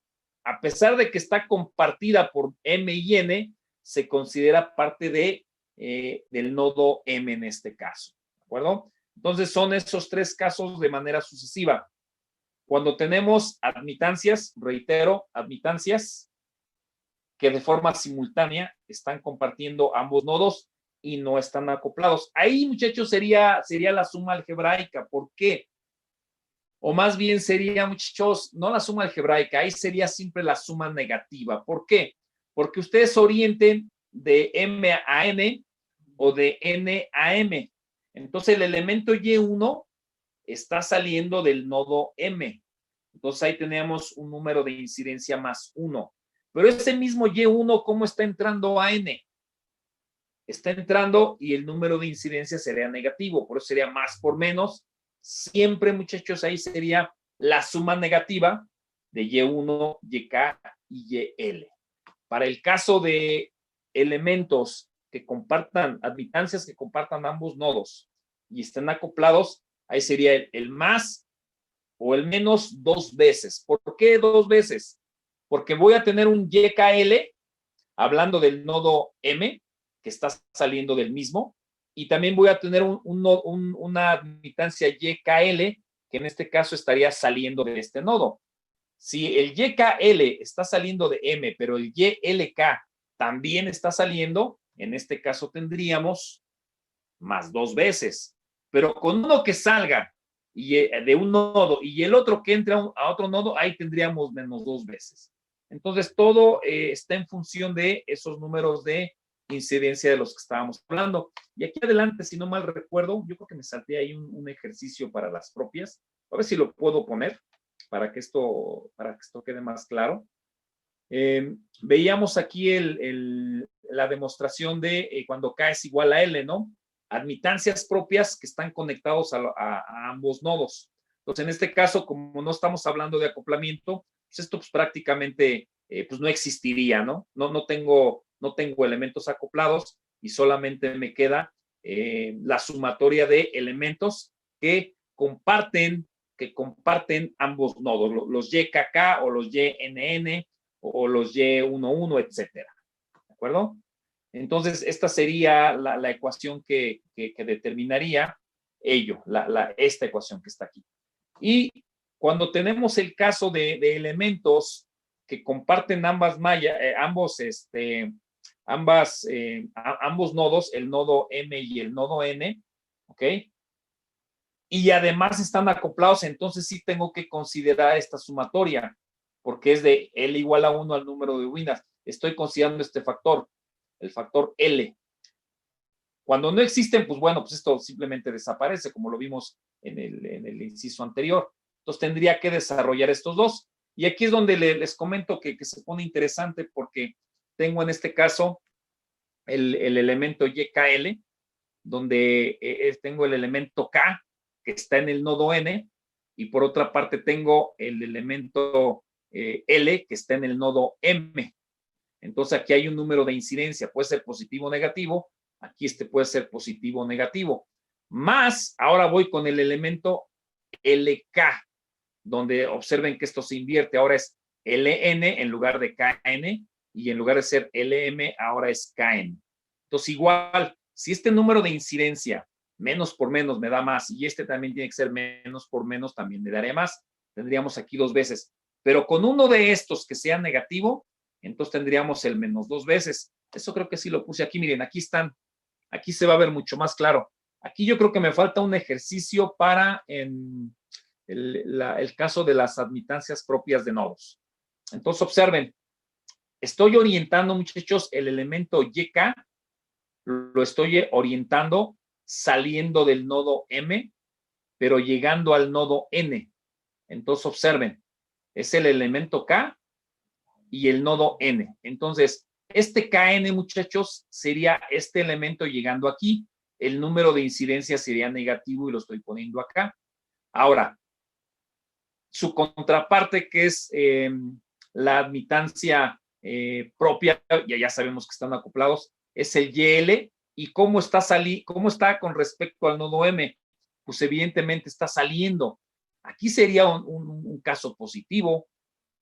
a pesar de que está compartida por M y N, se considera parte del nodo M en este caso. ¿De acuerdo? Entonces, son esos 3 casos de manera sucesiva. Cuando tenemos admitancias, reitero, admitancias que de forma simultánea están compartiendo ambos nodos, y no están acoplados. Ahí, muchachos, sería la suma algebraica. ¿Por qué? O más bien sería, muchachos, no la suma algebraica, ahí sería siempre la suma negativa. ¿Por qué? Porque ustedes orienten de M a N o de N a M. Entonces, el elemento Y1 está saliendo del nodo M. Entonces, ahí tenemos un número de incidencia más 1. Pero ese mismo Y1, ¿cómo está entrando a N? Está entrando y el número de incidencia sería negativo, por eso sería más por menos. Siempre, muchachos, ahí sería la suma negativa de Y1, YK y YL. Para el caso de elementos que compartan, admitancias que compartan ambos nodos y estén acoplados, ahí sería el más o el menos 2 veces. ¿Por qué 2 veces? Porque voy a tener un YKL, hablando del nodo M, que está saliendo del mismo, y también voy a tener una admitancia YKL, que en este caso estaría saliendo de este nodo. Si el YKL está saliendo de M, pero el YLK también está saliendo, en este caso tendríamos más 2 veces. Pero con uno que salga de un nodo y el otro que entre a otro nodo, ahí tendríamos menos 2 veces. Entonces, todo está en función de esos números de incidencia de los que estábamos hablando. Y aquí adelante, si no mal recuerdo, yo creo que me salté ahí un ejercicio para las propias. A ver si lo puedo poner para que esto quede más claro. Veíamos aquí la demostración de cuando K es igual a L, ¿no? Admitancias propias que están conectados a ambos nodos. Entonces, en este caso, como no estamos hablando de acoplamiento, pues esto pues, prácticamente pues no existiría, ¿no? No tengo elementos acoplados y solamente me queda la sumatoria de elementos que comparten ambos nodos, los YKK o los YNN o los Y11, etcétera. ¿De acuerdo? Entonces, esta sería la ecuación que determinaría esta ecuación que está aquí. Y cuando tenemos el caso de elementos que comparten ambos nodos, el nodo M y el nodo N, ¿ok? Y además están acoplados, entonces sí tengo que considerar esta sumatoria, porque es de L igual a 1 al número de Winath. Estoy considerando este factor, el factor L. Cuando no existen, pues bueno, pues esto simplemente desaparece, como lo vimos en el inciso anterior. Entonces tendría que desarrollar estos dos. Y aquí es donde les comento que se pone interesante porque tengo en este caso el elemento YKL, donde tengo el elemento K, que está en el nodo N, y por otra parte tengo el elemento L, que está en el nodo M. Entonces aquí hay un número de incidencia, puede ser positivo o negativo, aquí puede ser positivo o negativo. Más, ahora voy con el elemento LK, donde observen que esto se invierte, ahora es LN en lugar de KN, y en lugar de ser LM, ahora es KN. Entonces igual, si este número de incidencia, menos por menos me da más, y este también tiene que ser menos por menos, también me daría más, tendríamos aquí 2 veces. Pero con uno de estos que sea negativo, entonces tendríamos el menos 2 veces. Eso creo que sí lo puse aquí, miren, aquí están, aquí se va a ver mucho más claro. Aquí yo creo que me falta un ejercicio para el caso de las admitancias propias de nodos. Entonces observen, estoy orientando, muchachos, el elemento YK, lo estoy orientando saliendo del nodo M, pero llegando al nodo N. Entonces observen, es el elemento K y el nodo N. Entonces, este KN, muchachos, sería este elemento llegando aquí. El número de incidencia sería negativo y lo estoy poniendo acá. Ahora, su contraparte, que es la admitancia propia, ya sabemos que están acoplados, es el YL. ¿Y cómo está con respecto al nodo M? Pues evidentemente está saliendo. Aquí sería un caso positivo,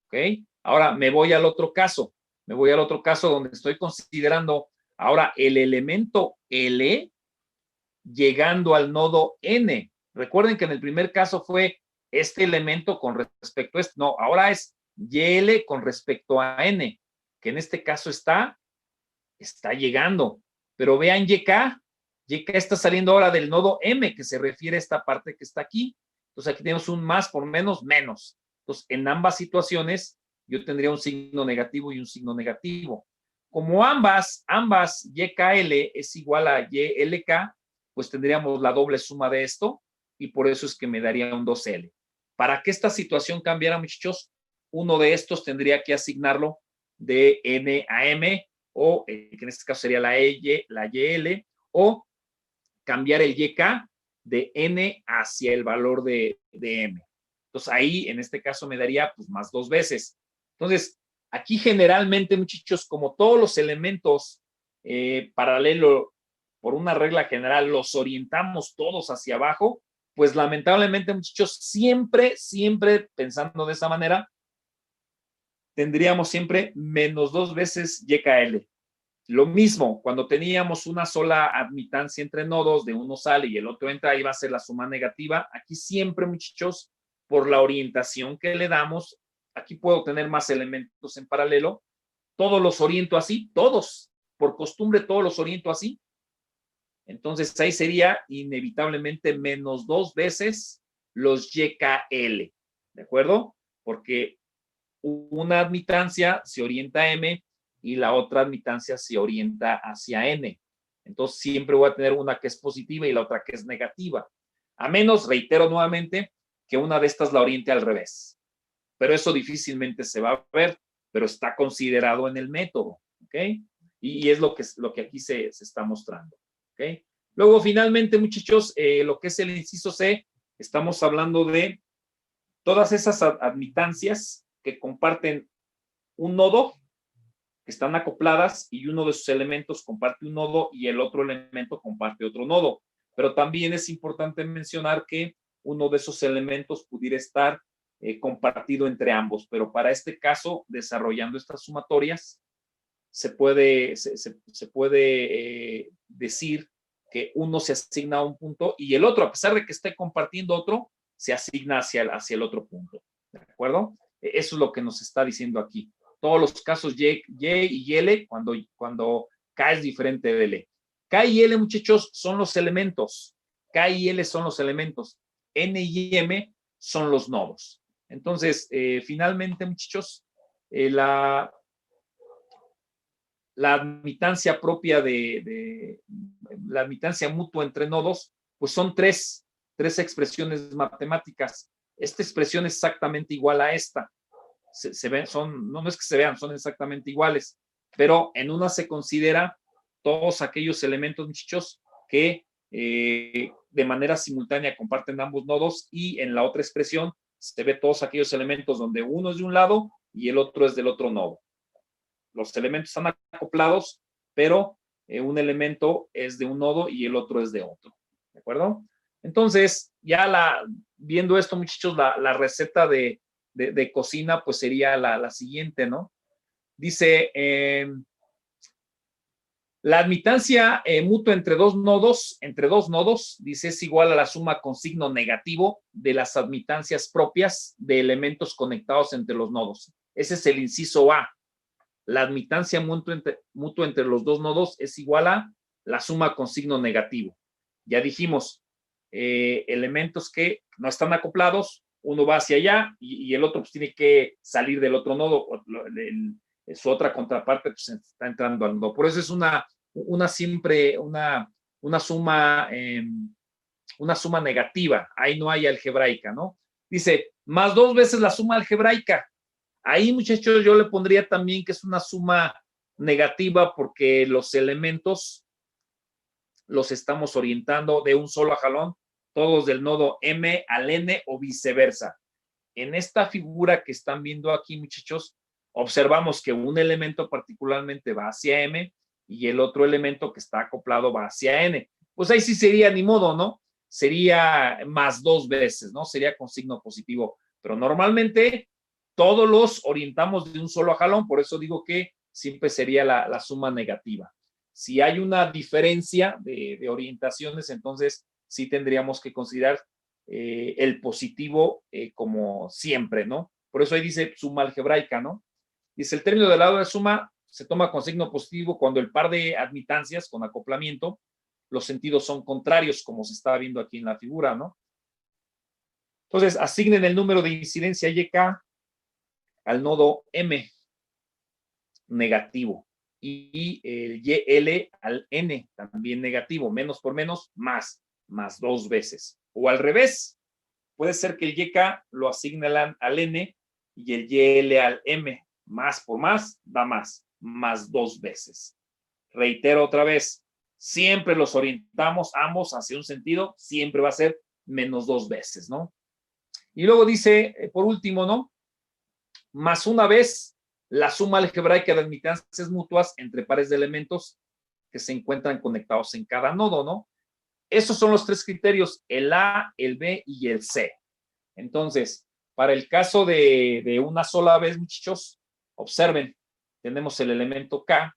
¿ok? Ahora me voy al otro caso. Donde estoy considerando ahora el elemento L llegando al nodo N. Recuerden que en el primer caso fue este elemento con respecto a este. No, ahora es YL con respecto a N, que en este caso está llegando. Pero vean YK está saliendo ahora del nodo M, que se refiere a esta parte que está aquí. Entonces aquí tenemos un más por menos, menos. Entonces en ambas situaciones yo tendría un signo negativo y un signo negativo. Como ambas YKL es igual a YLK, pues tendríamos la doble suma de esto y por eso es que me daría un 2L. Para que esta situación cambiara, muchachos, uno de estos tendría que asignarlo de N a M, o que en este caso sería la YL, o cambiar el YK de N hacia el valor de M. Entonces ahí, en este caso, me daría pues más 2 veces. Entonces, aquí generalmente, muchachos, como todos los elementos paralelo, por una regla general, los orientamos todos hacia abajo, pues lamentablemente, muchachos, siempre pensando de esa manera, tendríamos siempre menos 2 veces YKL. Lo mismo, cuando teníamos una sola admitancia entre nodos, de uno sale y el otro entra, iba a ser la suma negativa. Aquí siempre, muchachos, por la orientación que le damos, aquí puedo tener más elementos en paralelo, todos los oriento así, todos, por costumbre todos los oriento así. Entonces ahí sería inevitablemente menos 2 veces los YKL, ¿de acuerdo? Porque una admitancia se orienta a M y la otra admitancia se orienta hacia N. Entonces siempre voy a tener una que es positiva y la otra que es negativa. A menos, reitero nuevamente, que una de estas la oriente al revés. Pero eso difícilmente se va a ver, pero está considerado en el método, ¿ok? Y es lo que aquí se está mostrando, ¿ok? Luego, finalmente, muchachos, lo que es el inciso C, estamos hablando de todas esas admitancias que comparten un nodo, que están acopladas y uno de sus elementos comparte un nodo y el otro elemento comparte otro nodo. Pero también es importante mencionar que uno de esos elementos pudiera estar compartido entre ambos, pero para este caso, desarrollando estas sumatorias, se puede decir que uno se asigna a un punto y el otro, a pesar de que esté compartiendo otro, se asigna hacia el otro punto. ¿De acuerdo? Eso es lo que nos está diciendo aquí. Todos los casos Y y L, cuando K es diferente de L. K y L, muchachos, son los elementos. K y L son los elementos. N y M son los nodos. Entonces, finalmente, muchachos, la admitancia propia la admitancia mutua entre nodos, pues son tres expresiones matemáticas. Esta expresión es exactamente igual a esta. Se ven, no es que se vean, son exactamente iguales, pero en una se considera todos aquellos elementos, muchachos, que de manera simultánea comparten ambos nodos, y en la otra expresión se ve todos aquellos elementos donde uno es de un lado y el otro es del otro nodo. Los elementos están acoplados, pero un elemento es de un nodo y el otro es de otro. ¿De acuerdo? Entonces, ya viendo esto, muchachos, la receta de cocina, pues sería la siguiente, ¿no? Dice, la admitancia mutua entre dos nodos, dice, es igual a la suma con signo negativo de las admitancias propias de elementos conectados entre los nodos. Ese es el inciso A. La admitancia mutua entre los dos nodos es igual a la suma con signo negativo. Ya dijimos, elementos que no están acoplados, uno va hacia allá y el otro pues tiene que salir del otro nodo, su otra contraparte pues está entrando al nodo. Por eso es una suma negativa, ahí no hay algebraica, ¿no? Dice, más 2 veces la suma algebraica. Ahí, muchachos, yo le pondría también que es una suma negativa porque los elementos los estamos orientando de un solo jalón, todos del nodo M al N o viceversa. En esta figura que están viendo aquí, muchachos, observamos que un elemento particularmente va hacia M y el otro elemento que está acoplado va hacia N. Pues ahí sí sería ni modo, ¿no? Sería más 2 veces, ¿no? Sería con signo positivo. Pero normalmente todos los orientamos de un solo jalón, por eso digo que siempre sería la suma negativa. Si hay una diferencia de orientaciones, entonces sí tendríamos que considerar el positivo como siempre, ¿no? Por eso ahí dice suma algebraica, ¿no? Dice, el término del lado de suma se toma con signo positivo cuando el par de admitancias con acoplamiento, los sentidos son contrarios, como se está viendo aquí en la figura, ¿no? Entonces, asignen el número de incidencia YK al nodo M negativo y el YL al N también negativo, menos por menos, más 2 veces. O al revés, puede ser que el YK lo asigne al N y el YL al M, más por más, da más 2 veces. Reitero otra vez, siempre los orientamos ambos hacia un sentido, siempre va a ser menos 2 veces, ¿no? Y luego dice, por último, ¿no? Más una vez la suma algebraica de admitancias mutuas entre pares de elementos que se encuentran conectados en cada nodo, ¿no? Esos son los 3 criterios, el A, el B y el C. Entonces, para el caso de una sola vez, muchachos, observen, tenemos el elemento K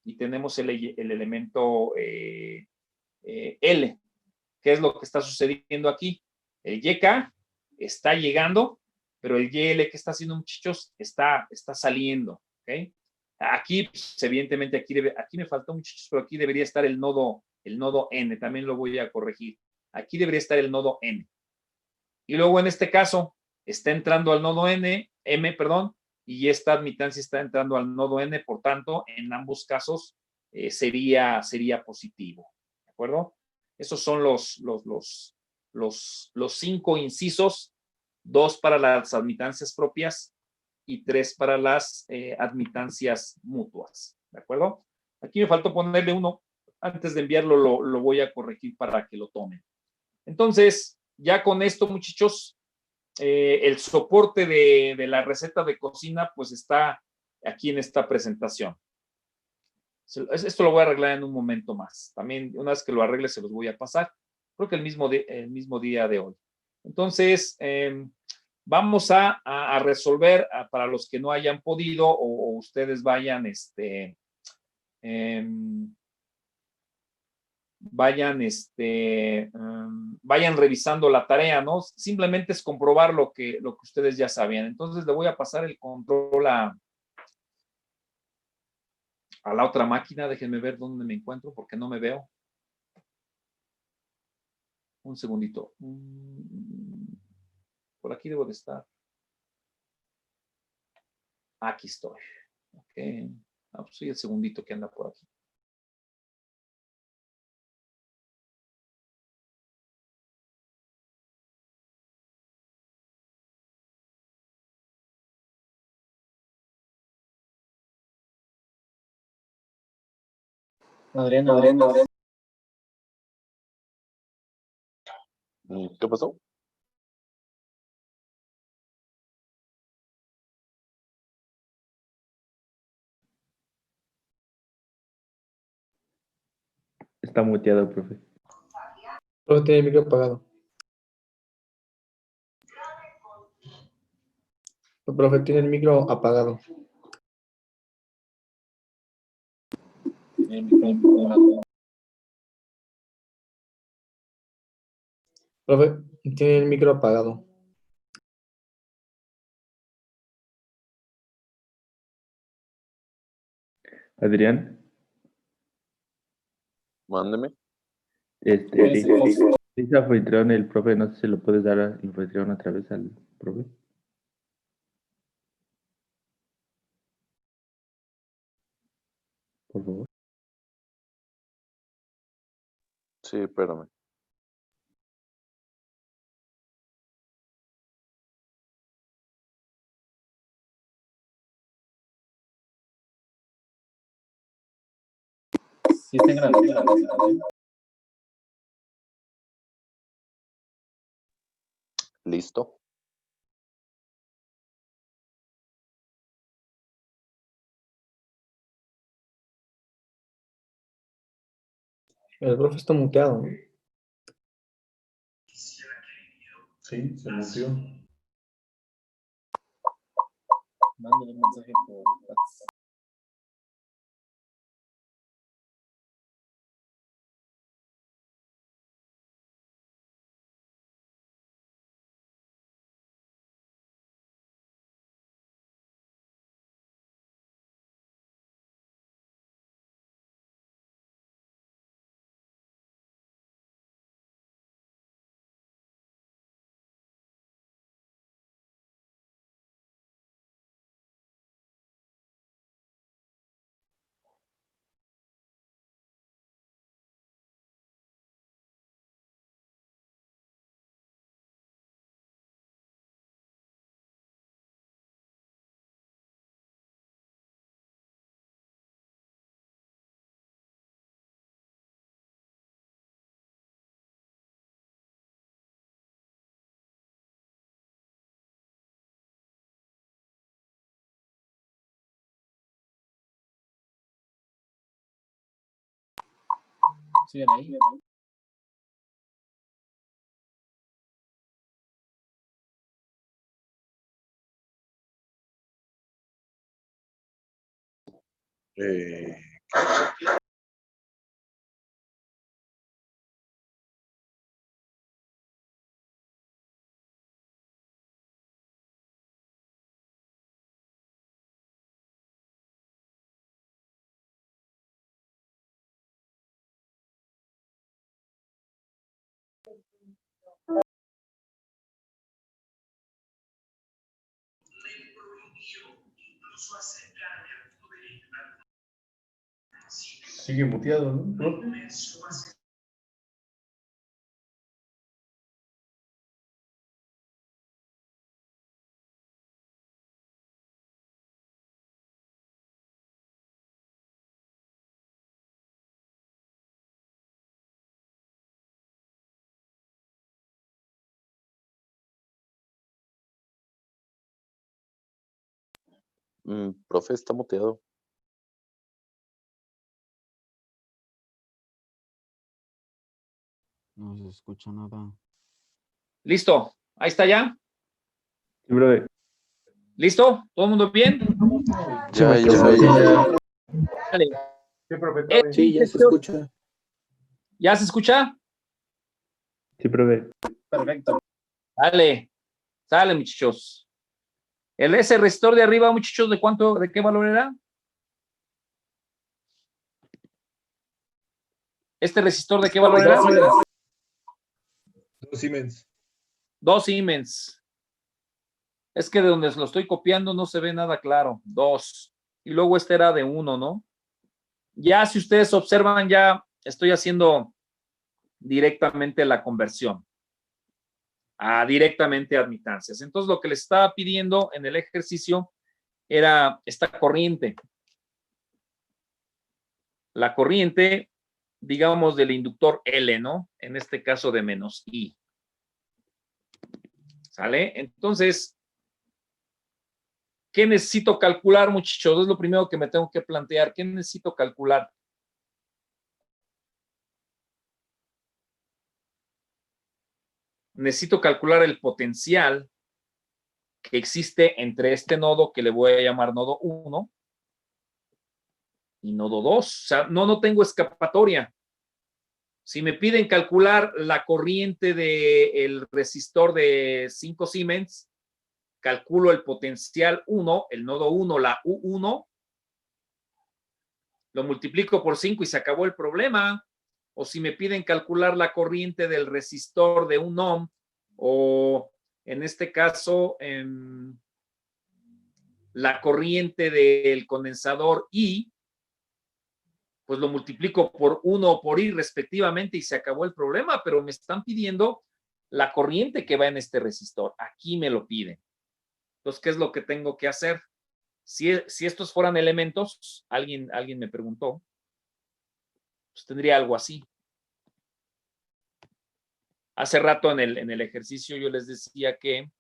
y tenemos el elemento L. ¿Qué es lo que está sucediendo aquí? El YK está llegando, pero el YL que está haciendo, muchachos, está saliendo. ¿Okay? Aquí, pues, evidentemente, aquí me faltó, muchachos, pero aquí debería estar el nodo N. También lo voy a corregir. Aquí debería estar el nodo N. Y luego, en este caso, está entrando al nodo M, y esta admitancia está entrando al nodo N, por tanto, en ambos casos sería positivo. ¿De acuerdo? Esos son los 5 incisos, 2 para las admitancias propias y 3 para las admitancias mutuas. ¿De acuerdo? Aquí me faltó ponerle 1. Antes de enviarlo lo voy a corregir para que lo tomen. Entonces, ya con esto, muchachos, el soporte de la receta de cocina pues está aquí en esta presentación. Esto lo voy a arreglar en un momento más. También, una vez que lo arregle, se los voy a pasar. Creo que el mismo día de hoy. Entonces, vamos a resolver para los que no hayan podido o ustedes vayan, vayan revisando la tarea, ¿no? Simplemente es comprobar lo que ustedes ya sabían. Entonces, le voy a pasar el control a la otra máquina. Déjenme ver dónde me encuentro porque no me veo. Un segundito. Por aquí debo de estar. Aquí estoy. Ok. Pues soy el segundito que anda por aquí. Adrián. ¿Qué pasó? Está muteado, profe. Profe, tiene el micro apagado. Profe, tiene el micro apagado. Profe, tiene el micro apagado. Adrián, Mándeme. dice anfitrión el profe, no sé si lo puedes dar al anfitrión otra vez al profe. Por favor. Sí, espérame. Sí, está grabando la presentación. Listo. El profe está muteado, ¿no? Sí, se murió. Mándale un mensaje por WhatsApp. ¿Siguen ahí? Eh, Sigue muteado, ¿no, profe? profe, está muteado. No se escucha nada. Listo. Ahí está ya. Sí, profe. ¿Listo? ¿Todo el mundo bien? Ya. Dale. Sí, profe, está bien. Sí, ya se escucha. ¿Ya se escucha? Sí, profe. Perfecto. Dale. Sale, muchachos. Ese resistor de arriba, muchachos, ¿de qué valor era? ¿Este resistor de qué valor era? 2 Siemens. 2 Siemens. Es que de donde lo estoy copiando no se ve nada claro. 2. Y luego este era de 1, ¿no? Ya si ustedes observan, ya estoy haciendo directamente la conversión directamente a admitancias. Entonces, lo que les estaba pidiendo en el ejercicio era esta corriente. La corriente, digamos, del inductor L, ¿no? En este caso de menos I. ¿Sale? Entonces, ¿qué necesito calcular, muchachos? Es lo primero que me tengo que plantear. ¿Qué necesito calcular? Necesito calcular el potencial que existe entre este nodo que le voy a llamar nodo 1 y nodo 2. O sea, no tengo escapatoria. Si me piden calcular la corriente del resistor de 5 Siemens, calculo el potencial 1, el nodo 1, la U1, lo multiplico por 5 y se acabó el problema. O si me piden calcular la corriente del resistor de 1 ohm, o en este caso, la corriente del condensador I, pues lo multiplico por 1 o por I respectivamente y se acabó el problema, pero me están pidiendo la corriente que va en este resistor. Aquí me lo piden. Entonces, ¿qué es lo que tengo que hacer? Si estos fueran elementos, alguien me preguntó, pues tendría algo así. Hace rato en el ejercicio yo les decía que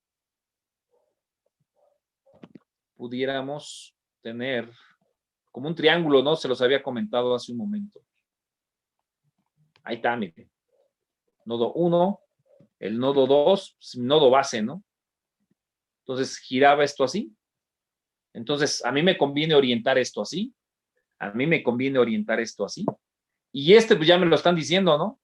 pudiéramos tener como un triángulo, ¿no? Se los había comentado hace un momento. Ahí está, miren. Nodo 1, el nodo 2, nodo base, ¿no? Entonces giraba esto así. Entonces, a mí me conviene orientar esto así. A mí me conviene orientar esto así. Y pues ya me lo están diciendo, ¿no?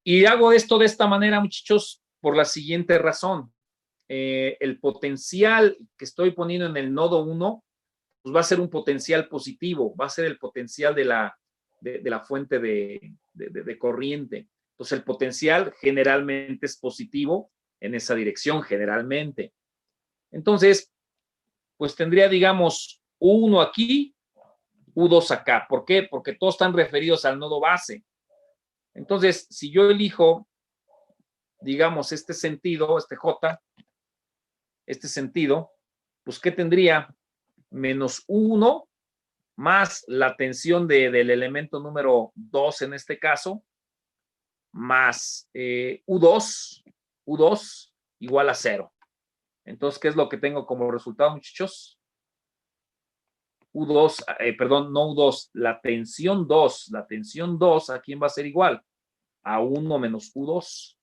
Y hago esto de esta manera, muchachos, por la siguiente razón. El potencial que estoy poniendo en el nodo 1, pues va a ser un potencial positivo, va a ser el potencial de la fuente de corriente. Entonces, el potencial generalmente es positivo en esa dirección, generalmente. Entonces, pues tendría, digamos, U1 aquí, U2 acá. ¿Por qué? Porque todos están referidos al nodo base. Entonces, si yo elijo, digamos, este sentido, este J, este sentido, pues, ¿qué tendría? Menos 1 más la tensión del elemento número 2 en este caso, más U2 igual a 0. Entonces, ¿qué es lo que tengo como resultado, muchachos? U2, perdón, no U2, la tensión 2, ¿a quién va a ser igual? A 1 menos U2.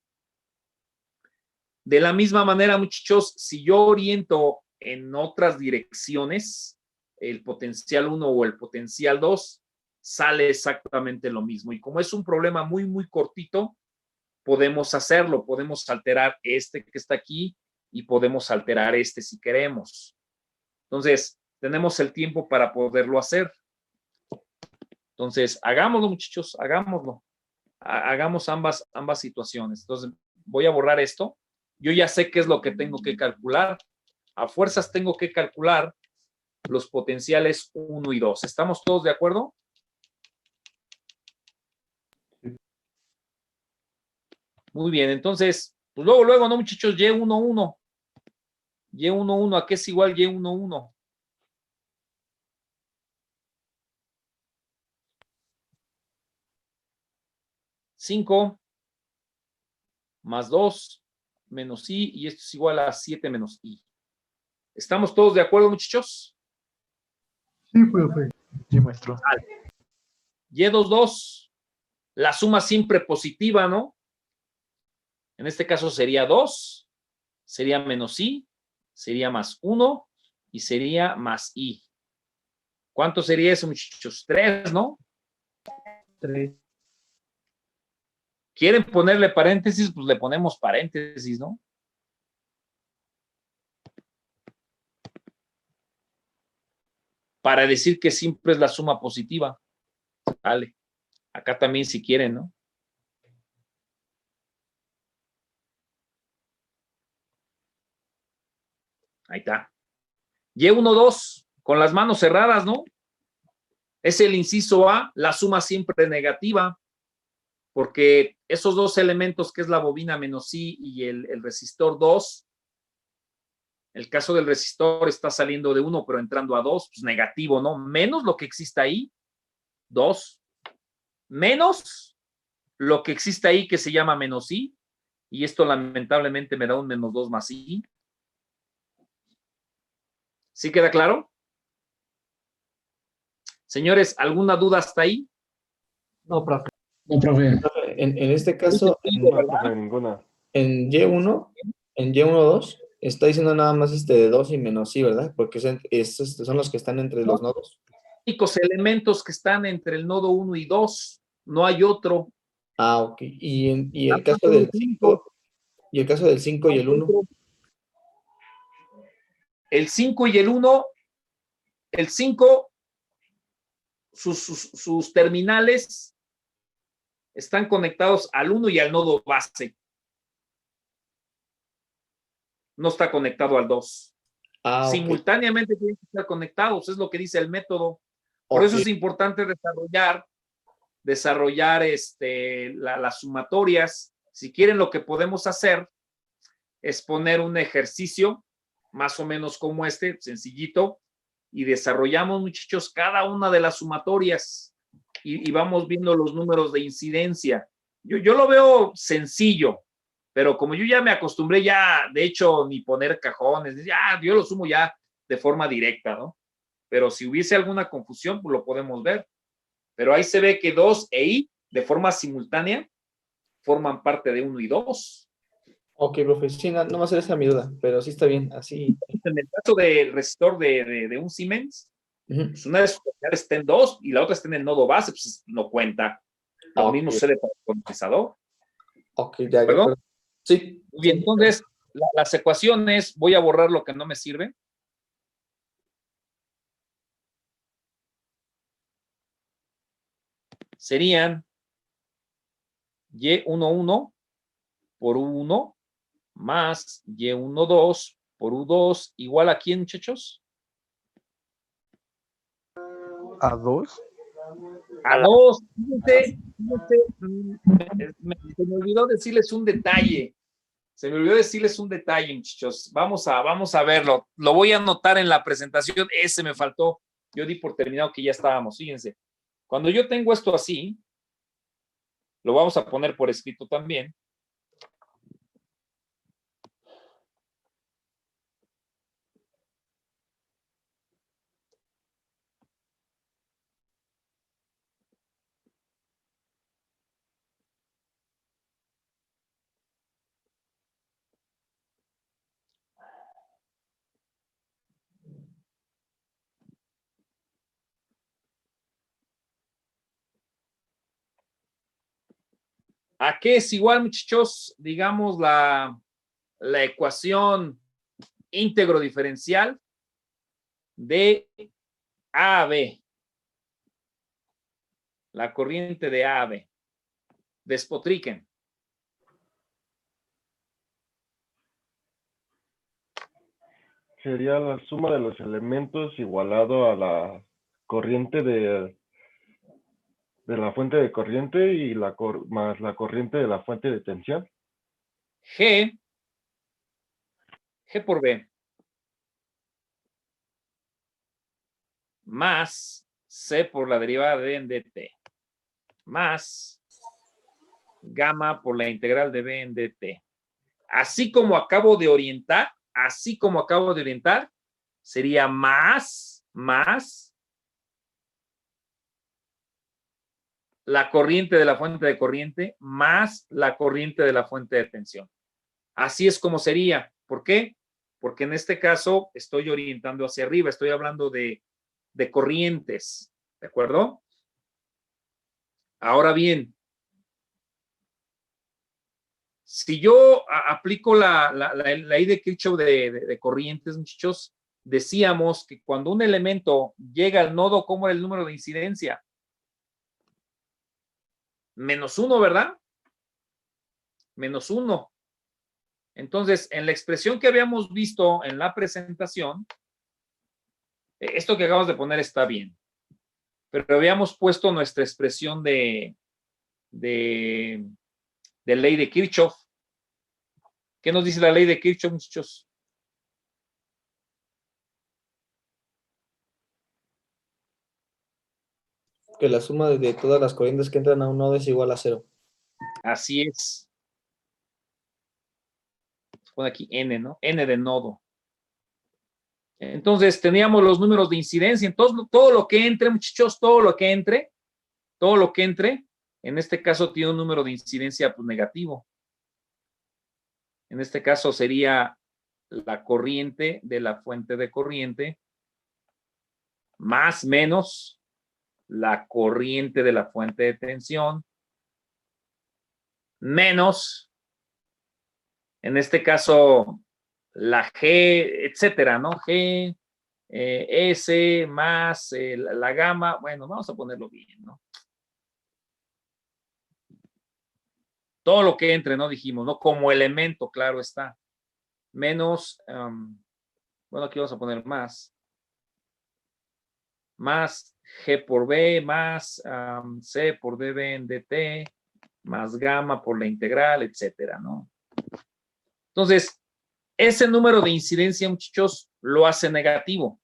De la misma manera, muchachos, si yo oriento en otras direcciones, el potencial 1 o el potencial 2, sale exactamente lo mismo. Y como es un problema muy, muy cortito, podemos hacerlo, podemos alterar este que está aquí y podemos alterar este si queremos. Entonces, tenemos el tiempo para poderlo hacer. Entonces, hagámoslo, muchachos, hagámoslo. Hagamos ambas situaciones. Entonces, voy a borrar esto. Yo ya sé qué es lo que tengo que calcular. A fuerzas tengo que calcular los potenciales 1 y 2. ¿Estamos todos de acuerdo? Muy bien, entonces, pues luego, ¿no, muchachos? Y11. Y11, ¿a qué es igual Y11? ¿5 más 2 menos I, y esto es igual a 7 menos I. ¿Estamos todos de acuerdo, muchachos? Sí, profe. Sí, maestro. Y22, la suma siempre positiva, ¿no? En este caso sería 2, sería menos I, sería más 1 y sería más I. ¿Cuánto sería eso, muchachos? 3, ¿no? 3. ¿Quieren ponerle paréntesis? Pues le ponemos paréntesis, ¿no? Para decir que siempre es la suma positiva. Vale. Acá también si quieren, ¿no? Ahí está. Y12, con las manos cerradas, ¿no? Es el inciso A, la suma siempre negativa, porque esos dos elementos que es la bobina menos I y el resistor 2, el caso del resistor está saliendo de 1 pero entrando a 2, pues negativo, ¿no? Menos lo que exista ahí, 2, menos lo que existe ahí que se llama menos I, y esto lamentablemente me da un menos 2 más I. ¿Sí queda claro? Señores, ¿alguna duda hasta ahí? No, profe. No, profe. En este caso, No, profe, ninguna. en Y12, está diciendo nada más de 2 y menos I, ¿verdad? Porque estos son los que están entre los nodos. Únicos elementos que están entre el nodo 1 y 2, no hay otro. Ah, ok. Y el caso del 5, y el caso del 5 y el 1. El 5 y el 1, el 5, sus terminales están conectados al 1 y al nodo base. No está conectado al 2. Ah, ok. Simultáneamente tienen que estar conectados, es lo que dice el método. Por eso es importante desarrollar las sumatorias. Si quieren, lo que podemos hacer es poner un ejercicio más o menos como sencillito, y desarrollamos, muchachos, cada una de las sumatorias y vamos viendo los números de incidencia. Yo lo veo sencillo, pero como yo ya me acostumbré de hecho, ni poner cajones, yo lo sumo ya de forma directa, ¿no? Pero si hubiese alguna confusión, pues lo podemos ver. Pero ahí se ve que 2 e I, de forma simultánea, forman parte de 1 y 2. Ok, profe, sí, no va a ser esa mi duda, pero sí está bien, así. En el caso del resistor de un Siemens, pues una de sus terminales está en 2 y la otra está en el nodo base, pues no cuenta. Lo mismo sucede para el condensador. Ok, ya, de ¿Perdón? acuerdo. Sí. Muy bien, entonces, las ecuaciones, voy a borrar lo que no me sirve. Serían Y11 por U1 más Y12 por U2 igual a ¿quién, muchachos? ¿A 2? A 2. Fíjense, se me olvidó decirles un detalle. Muchachos. Vamos a verlo. Lo voy a anotar en la presentación. Ese me faltó. Yo di por terminado que ya estábamos. Fíjense. Cuando yo tengo esto así, lo vamos a poner por escrito también. ¿A qué es igual, muchachos? Digamos la ecuación íntegro diferencial de A a B. La corriente de A a B. Despotriquen. Sería la suma de los elementos igualado a la corriente de la fuente de corriente y más la corriente de la fuente de tensión. G por B más C por la derivada de D en dt más gamma por la integral de B en dt. Así como acabo de orientar, sería más la corriente de la fuente de corriente más la corriente de la fuente de tensión. Así es como sería. ¿Por qué? Porque en este caso estoy orientando hacia arriba, estoy hablando de corrientes, ¿de acuerdo? Ahora bien, si yo aplico la ley de Kirchhoff de corrientes, muchachos, decíamos que cuando un elemento llega al nodo, ¿cómo era el número de incidencia? -1, ¿verdad? -1. Entonces, en la expresión que habíamos visto en la presentación, esto que acabamos de poner está bien, pero habíamos puesto nuestra expresión de ley de Kirchhoff. ¿Qué nos dice la ley de Kirchhoff, muchachos? Que la suma de todas las corrientes que entran a un nodo es igual a 0. Así es. Pone aquí N, ¿no? N de nodo. Entonces, teníamos los números de incidencia. Entonces, todo lo que entre, muchachos, todo lo que entre, en este caso tiene un número de incidencia pues, negativo. En este caso sería la corriente de la fuente de corriente más menos la corriente de la fuente de tensión menos, en este caso, la G, etcétera, ¿no? G, S más la gamma. Bueno, vamos a ponerlo bien, ¿no? Todo lo que entre, ¿no? Dijimos, ¿no? Como elemento, claro está. Menos, bueno, aquí vamos a poner más G por B, más C por dB en dt, más gamma por la integral, etcétera, ¿no? Entonces, ese número de incidencia, muchachos, lo hace negativo.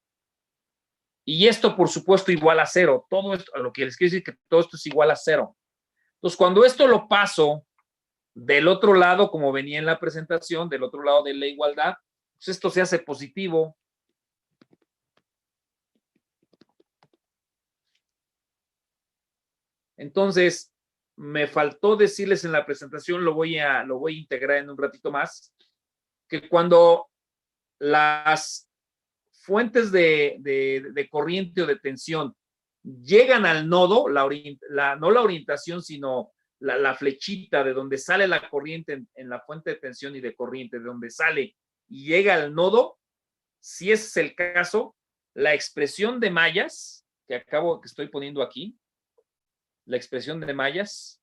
Y esto, por supuesto, igual a 0. Todo esto, lo que les quiero decir es que todo esto es igual a 0. Entonces, cuando esto lo paso del otro lado, como venía en la presentación, del otro lado de la igualdad, pues esto se hace positivo. Entonces, me faltó decirles en la presentación, lo voy a integrar en un ratito más, que cuando las fuentes de corriente o de tensión llegan al nodo, no la orientación, sino la flechita de donde sale la corriente en la fuente de tensión y de corriente, de donde sale y llega al nodo, si ese es el caso, la expresión de mallas, que estoy poniendo aquí, la expresión de mallas,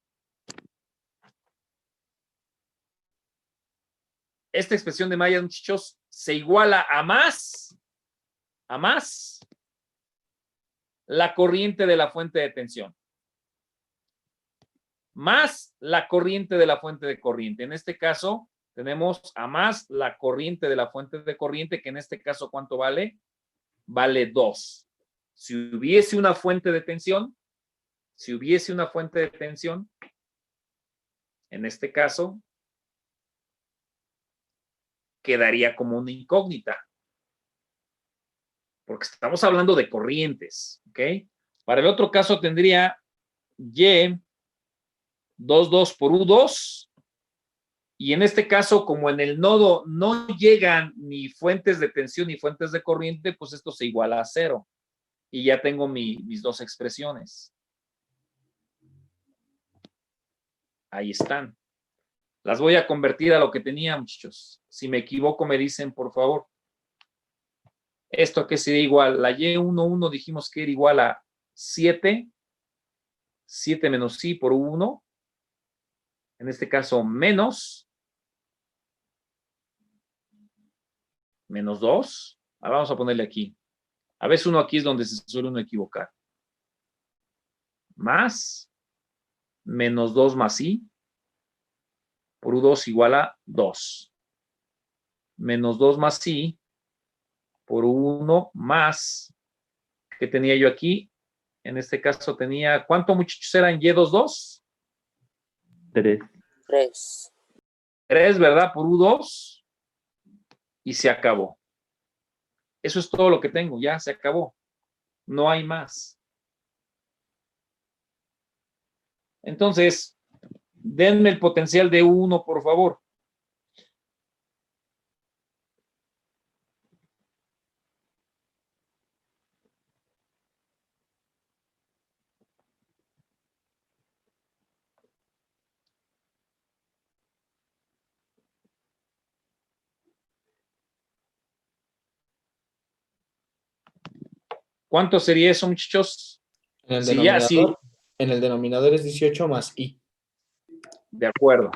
esta expresión de mallas, muchachos, se iguala a más la corriente de la fuente de tensión, más la corriente de la fuente de corriente. En este caso, tenemos a más la corriente de la fuente de corriente, que en este caso, ¿cuánto vale? Vale 2. Si hubiese una fuente de tensión, en este caso, quedaría como una incógnita. Porque estamos hablando de corrientes, ¿ok? Para el otro caso tendría Y 2 por U2. Y en este caso, como en el nodo no llegan ni fuentes de tensión ni fuentes de corriente, pues esto se iguala a 0. Y ya tengo mis dos expresiones. Ahí están. Las voy a convertir a lo que tenía, muchachos. Si me equivoco, me dicen, por favor. ¿Esto a qué sería igual? La Y11 dijimos que era igual a 7. 7 menos I por 1. En este caso, menos 2. Ahora vamos a ponerle aquí. A veces uno aquí es donde se suele uno equivocar. Más menos 2 más I por U2 igual a 2. Menos 2 más I por 1 más, ¿qué tenía yo aquí? En este caso tenía, ¿cuánto muchachos eran Y22? 3. 3. 3, ¿verdad? Por U2 y se acabó. Eso es todo lo que tengo, ya se acabó. No hay más. Entonces, denme el potencial de U1, por favor. ¿Cuánto sería eso, muchachos? En el Sí, ya, denominador, sí. en el denominador es 18 más I. De acuerdo.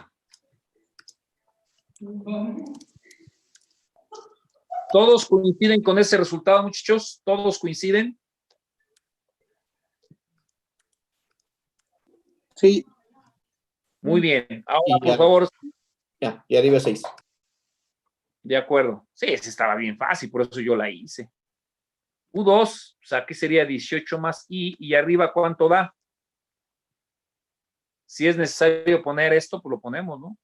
¿Todos coinciden con ese resultado, muchachos? ¿Todos coinciden? Sí. Muy bien. Ahora, Y por ya. favor. Ya, y arriba 6. De acuerdo. Sí, esa estaba bien fácil, por eso yo la hice. U2, o sea, ¿qué sería 18 más I? Y arriba, ¿cuánto da? Si es necesario poner esto, pues lo ponemos, ¿no?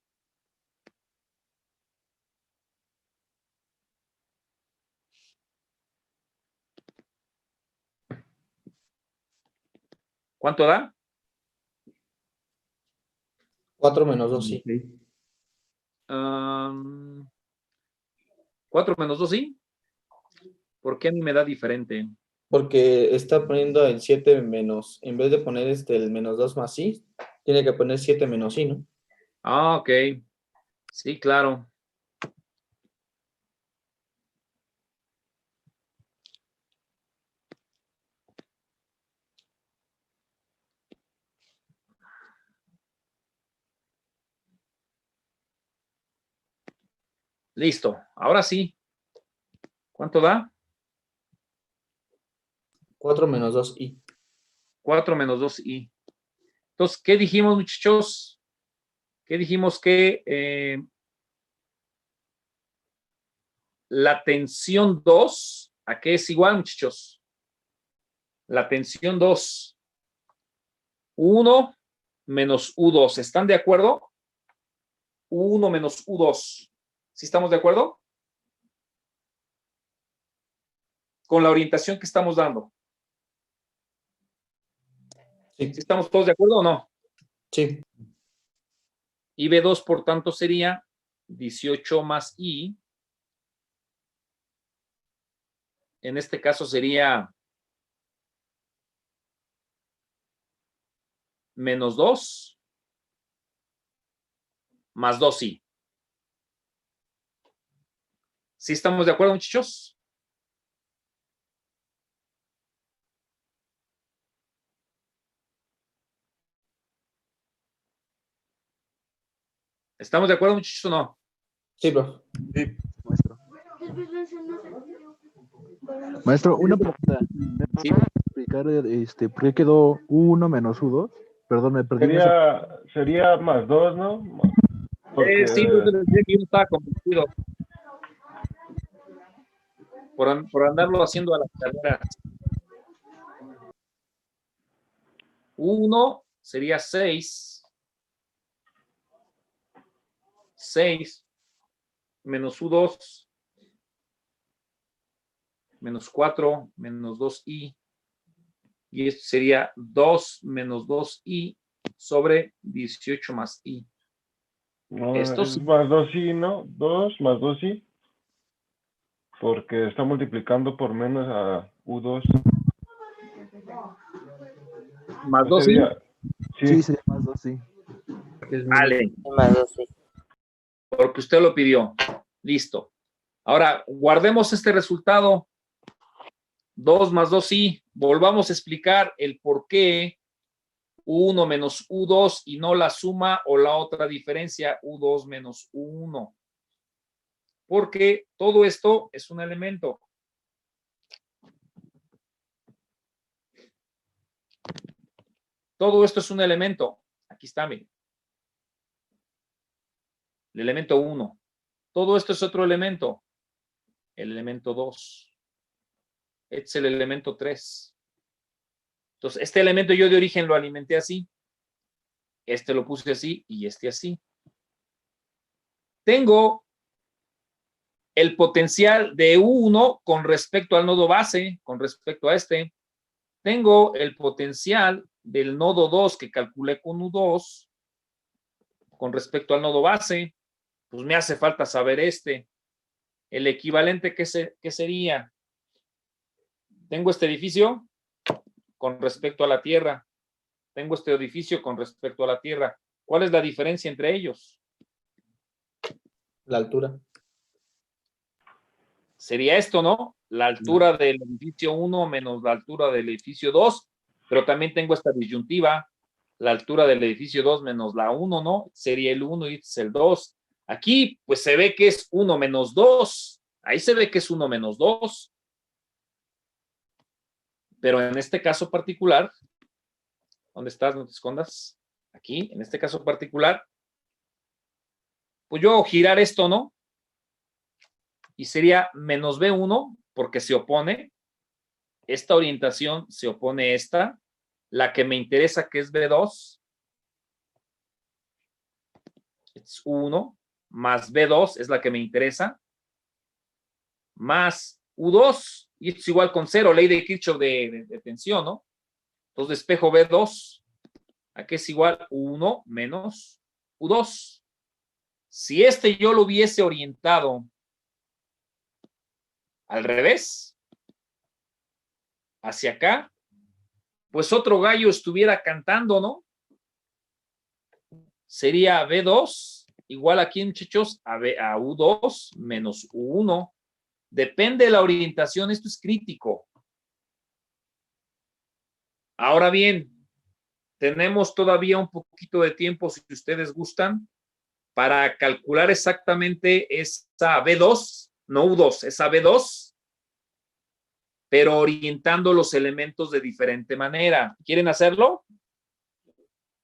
¿Cuánto da? 4 menos 2 I. 4 menos 2, ¿sí? ¿Por qué a mí me da diferente? Porque está poniendo el 7 menos, en vez de poner el menos 2 más I, tiene que poner 7 menos I, ¿no? Ah, ok. Sí, claro. Listo. Ahora sí. ¿Cuánto da? 4 menos 2 I. 4 menos 2i. Entonces, ¿qué dijimos, muchachos? ¿Qué dijimos que la tensión 2, ¿a qué es igual, muchachos? La tensión 2, 1 menos U2. ¿Están de acuerdo? 1 menos U2. ¿Sí estamos de acuerdo? Con la orientación que estamos dando. Sí. ¿Sí estamos todos de acuerdo o no? Sí. Y B2, por tanto, sería 18 más I. En este caso sería menos 2 más 2i. ¿Sí estamos de acuerdo, muchachos? ¿Estamos de acuerdo, muchachos, o no? Sí, profe. Sí, maestro. Maestro, una pregunta. ¿Me Sí. puede explicar por qué quedó U1 menos U2? Perdón, me perdí. Sería más 2, ¿no? Porque Sí, yo decía que yo no estaba convencido. Por andarlo haciendo a las carreras. 1 sería 6. 6 menos U2 menos 4 menos 2i. Y esto sería 2 menos 2i sobre 18 más i. no, Esto es sí. más 2i, ¿no? 2 más 2i. Porque está multiplicando por menos a U2. Más ¿No 2i. sería? Sí, sería más 2, sí. Vale, Más 2, sí. porque usted lo pidió. Listo. Ahora, guardemos este resultado. 2 más 2, sí. Volvamos a explicar el por qué U1 menos U2 y no la suma o la otra diferencia U2 menos U1. Porque todo esto es un elemento. Todo esto es un elemento. Aquí está, miren. El elemento 1. Todo esto es otro elemento. El elemento 2. Este es el elemento 3. Entonces, este elemento yo de origen lo alimenté así. Este lo puse así y este así. Tengo el potencial de U1 con respecto al nodo base, con respecto a este. Tengo el potencial del nodo 2 que calculé con U2 con respecto al nodo base. Pues me hace falta saber este. El equivalente, ¿qué sería? Tengo este edificio con respecto a la Tierra. Tengo este edificio con respecto a la Tierra. ¿Cuál es la diferencia entre ellos? La altura. Sería esto, ¿no? La altura del edificio 1 menos la altura del edificio 2, pero también tengo esta disyuntiva, la altura del edificio 2 menos la 1, ¿no? Sería el 1 y este es el 2. Aquí, pues se ve que es 1 menos 2. Ahí se ve que es 1 menos 2. Pero en este caso particular, ¿dónde estás? No te escondas. Aquí, en este caso particular, pues yo girar esto, ¿no? Y sería menos B1 porque se opone. Esta orientación se opone a esta. La que me interesa, que es B2, es 1, más B2 es la que me interesa, más U2, y esto es igual con 0, ley de Kirchhoff de tensión, ¿no? Entonces despejo B2, aquí es igual 1 menos U2. Si este yo lo hubiese orientado al revés, hacia acá, pues otro gallo estuviera cantando, ¿no? Sería B2 igual aquí, muchachos, a U2 menos U1. Depende de la orientación, esto es crítico. Ahora bien, tenemos todavía un poquito de tiempo, si ustedes gustan, para calcular exactamente esa B2, no U2, esa B2, pero orientando los elementos de diferente manera. ¿Quieren hacerlo?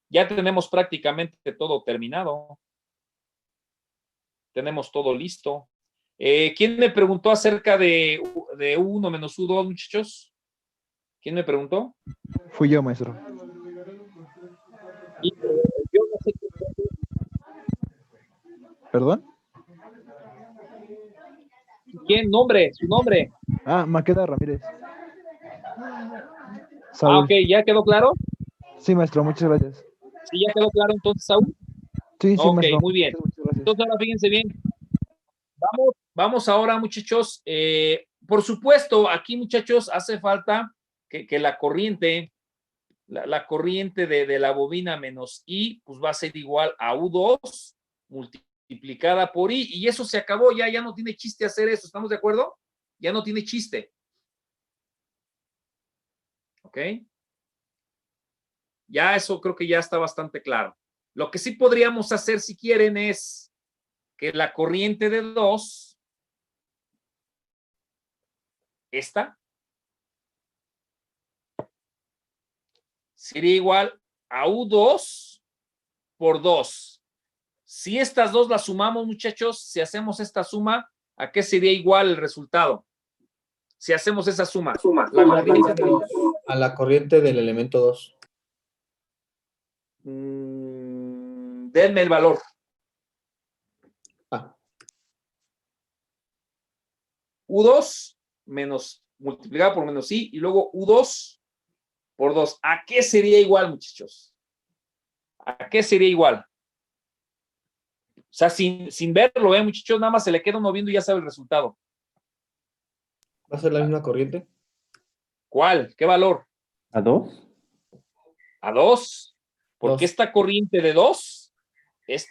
Ya tenemos prácticamente todo terminado. Tenemos todo listo. ¿Quién me preguntó acerca de U1 menos U2, muchachos? ¿Quién me preguntó? Fui yo, maestro. Y, yo no sé ¿Perdón? quién, su nombre. Ah, Maqueda Ramírez. Ah, Saúl. ok, ¿ya quedó claro? Sí, maestro, muchas gracias. Sí, ya quedó claro entonces, Saúl. Sí, sí, Ok, maestro. muy bien. Muchas gracias. Entonces ahora fíjense bien. Vamos ahora, muchachos. Por supuesto, aquí, muchachos, hace falta que la corriente, la corriente de la bobina menos I, pues va a ser igual a U2 multiplicada por I, y eso se acabó, ya no tiene chiste hacer eso, ¿estamos de acuerdo? Ya no tiene chiste. ¿Ok? Ya eso creo que ya está bastante claro. Lo que sí podríamos hacer, si quieren, es que la corriente de 2, esta, sería igual a U2 por 2. Si estas dos las sumamos, muchachos, si hacemos esta suma, ¿a qué sería igual el resultado? Si hacemos esa suma. La corriente de 2. A la corriente del elemento 2. Denme el valor. U2 menos multiplicado por menos I y luego U2 por 2. ¿A qué sería igual, muchachos? ¿A qué sería igual? O sea, sin verlo, muchachos, nada más se le queda uno viendo y ya sabe el resultado. ¿Va a ser la misma corriente? ¿Cuál? ¿Qué valor? ¿A 2? A 2. Porque Dos. esta corriente de 2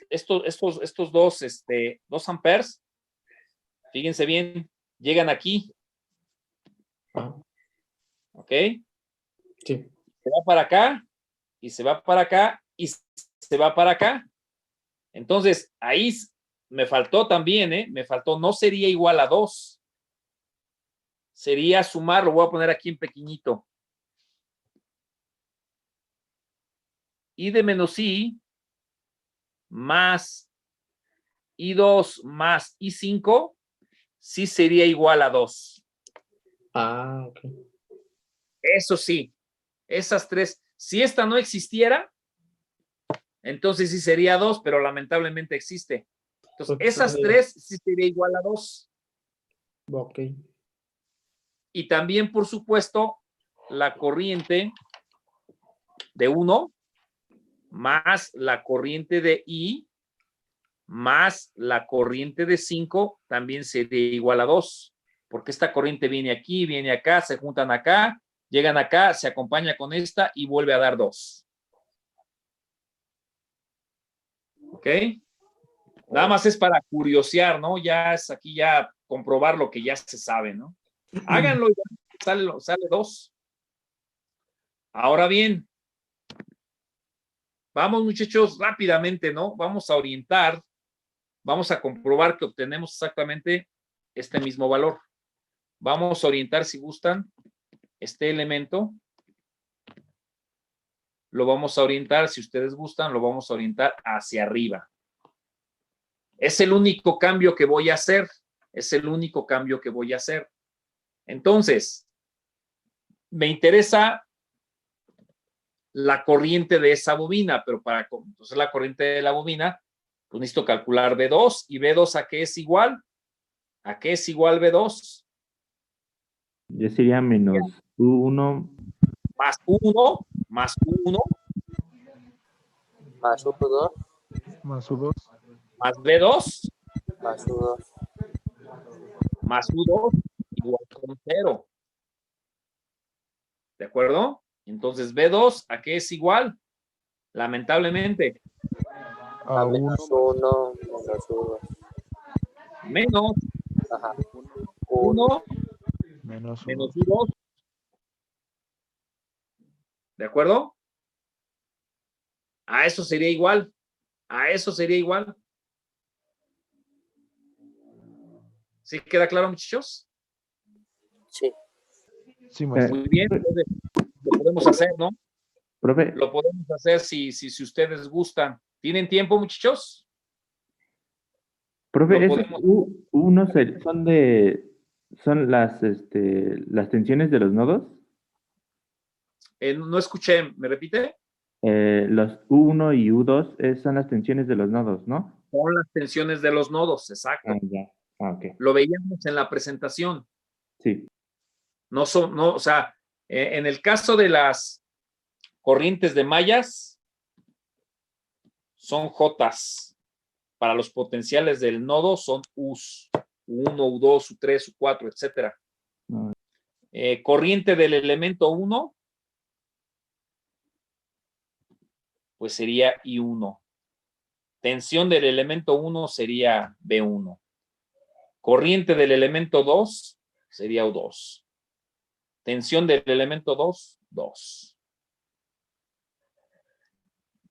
estos dos amperes, fíjense bien, llegan aquí, Ah, ¿ok? sí. Se va para acá, y se va para acá, y se va para acá. Entonces, ahí me faltó también, me faltó, no sería igual a 2. Sería sumar, lo voy a poner aquí en pequeñito. I de menos I más I2 más I5 sí sería igual a 2. Ah, ok. Eso sí, esas tres, si esta no existiera, entonces sí sería 2, pero lamentablemente existe. Entonces, esas tres sí sería igual a 2. Ok. Y también, por supuesto, la corriente de 1 más la corriente de I más la corriente de 5 también sería igual a 2, porque esta corriente viene aquí, viene acá, se juntan acá, llegan acá, se acompaña con esta y vuelve a dar 2. ¿Ok? Nada más es para curiosear, ¿no? Ya es aquí ya comprobar lo que ya se sabe, ¿no? Háganlo y sale 2. Ahora bien, vamos muchachos rápidamente, ¿no? Vamos a orientar, vamos a comprobar que obtenemos exactamente este mismo valor. Vamos a orientar, si gustan, este elemento. Lo vamos a orientar, si ustedes gustan, lo vamos a orientar hacia arriba. Es el único cambio que voy a hacer. Es el único cambio que voy a hacer. Entonces, me interesa la corriente de esa bobina, pero para entonces la corriente de la bobina, pues necesito calcular B2. ¿Y B2 a qué es igual? ¿A qué es igual B2? Ya sería menos U1 Más 1, más 1, Más U2, Más U2. más B2, más U2. más U2, igual con 0. ¿De acuerdo? Entonces, B2, ¿a qué es igual? Lamentablemente, A A 1 menos 1, menos U2. menos Ajá. 1 menos menos U2. U2. ¿De acuerdo? A eso sería igual. A eso sería igual. ¿Sí queda claro, muchachos? Sí. Sí, maestro. Muy bien. Entonces, lo podemos hacer, ¿no? profe, Lo podemos hacer si ustedes gustan. ¿Tienen tiempo, muchachos? profe, Lo esos podemos. U1 son las tensiones de los nodos. No escuché, ¿me repite? Los U1 y U2 son las tensiones de los nodos, ¿no? Son las tensiones de los nodos, exacto. Ah, ya. Ah, ok. Lo veíamos en la presentación. Sí. No son, no, o sea, en el caso de las corrientes de mallas, son Jotas. Para los potenciales del nodo son U's. U1, U2, U3, U4, etcétera. No. Corriente del elemento 1, pues sería I1. Tensión del elemento 1 sería B1. Corriente del elemento 2 sería U2. Tensión del elemento 2, 2.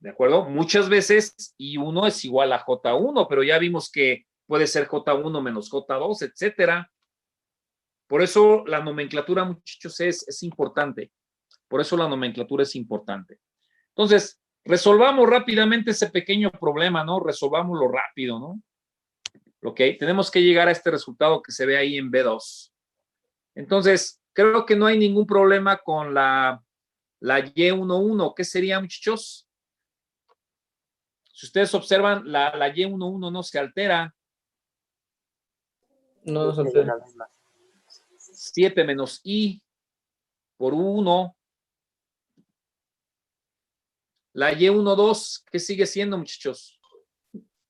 ¿De acuerdo? Muchas veces I1 es igual a J1, pero ya vimos que puede ser J1 menos J2, etcétera. Por eso la nomenclatura, muchachos, es importante. Por eso la nomenclatura es importante. Entonces, resolvamos rápidamente ese pequeño problema, ¿no? Resolvámoslo rápido, ¿no? Ok, tenemos que llegar a este resultado que se ve ahí en B2. Entonces, creo que no hay ningún problema con la Y11. ¿Qué sería, muchachos? Si ustedes observan, la Y11 no se altera. No nos Sigue altera. la misma. 7 menos I por 1. La Y12, ¿qué sigue siendo, muchachos?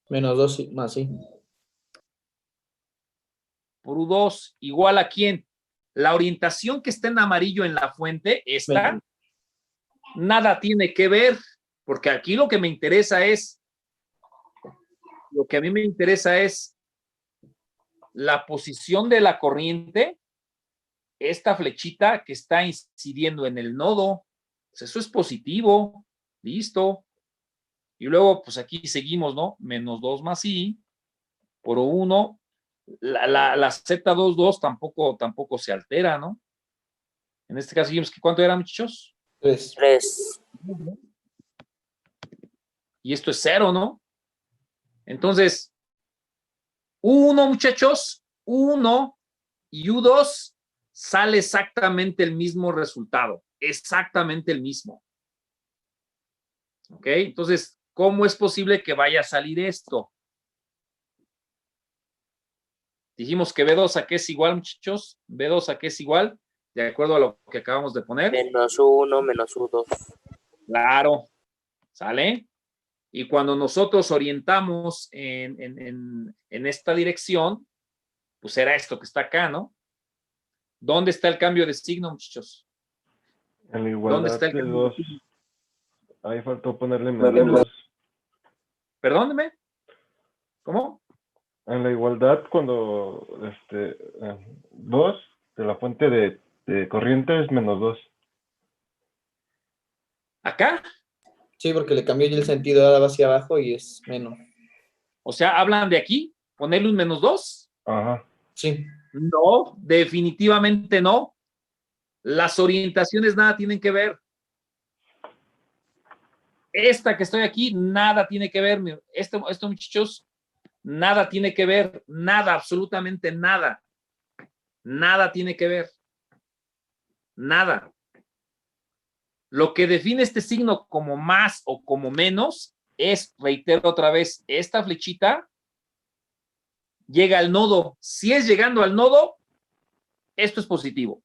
Menos 2 más sí. Por U2, igual a quién. La orientación que está en amarillo en la fuente, esta, nada tiene que ver, porque aquí lo que me interesa es lo que a mí me interesa es la posición de la corriente, esta flechita que está incidiendo en el nodo. Pues eso es positivo. Listo. Y luego, pues aquí seguimos, ¿no? Menos 2 más I por 1. La Z22 tampoco se altera, ¿no? En este caso, dijimos que ¿cuánto era, muchachos? 3. 3. Y esto es 0, ¿no? Entonces, U1, muchachos, U1 y U2 sale exactamente el mismo resultado. Exactamente el mismo. ¿Ok? Entonces, ¿cómo es posible que vaya a salir esto? Dijimos que B2 a qué es igual, muchachos. B2 a qué es igual, de acuerdo a lo que acabamos de poner. Menos U1 menos U2. Claro. ¿Sale? Y cuando nosotros orientamos en esta dirección, pues era esto que está acá, ¿no? ¿Dónde está el cambio de signo, muchachos? En la ¿Dónde igualdad está el de cambio 2, de signo? ahí faltó ponerle menos 2. Perdóneme. ¿Cómo? En la igualdad, cuando 2 de la fuente de corriente es menos 2. ¿Acá? Sí, porque le cambió ya el sentido, ahora va hacia abajo y es menos. O sea, ¿hablan de aquí? ¿Ponerle un menos 2? Ajá. Sí. No, definitivamente no. Las orientaciones nada tienen que ver. Esta que estoy aquí, nada tiene que ver. Esto, muchachos, nada tiene que ver. Nada, absolutamente nada. Nada tiene que ver. Nada. Lo que define este signo como más o como menos es, reitero otra vez, esta flechita llega al nodo. Si es llegando al nodo, esto es positivo.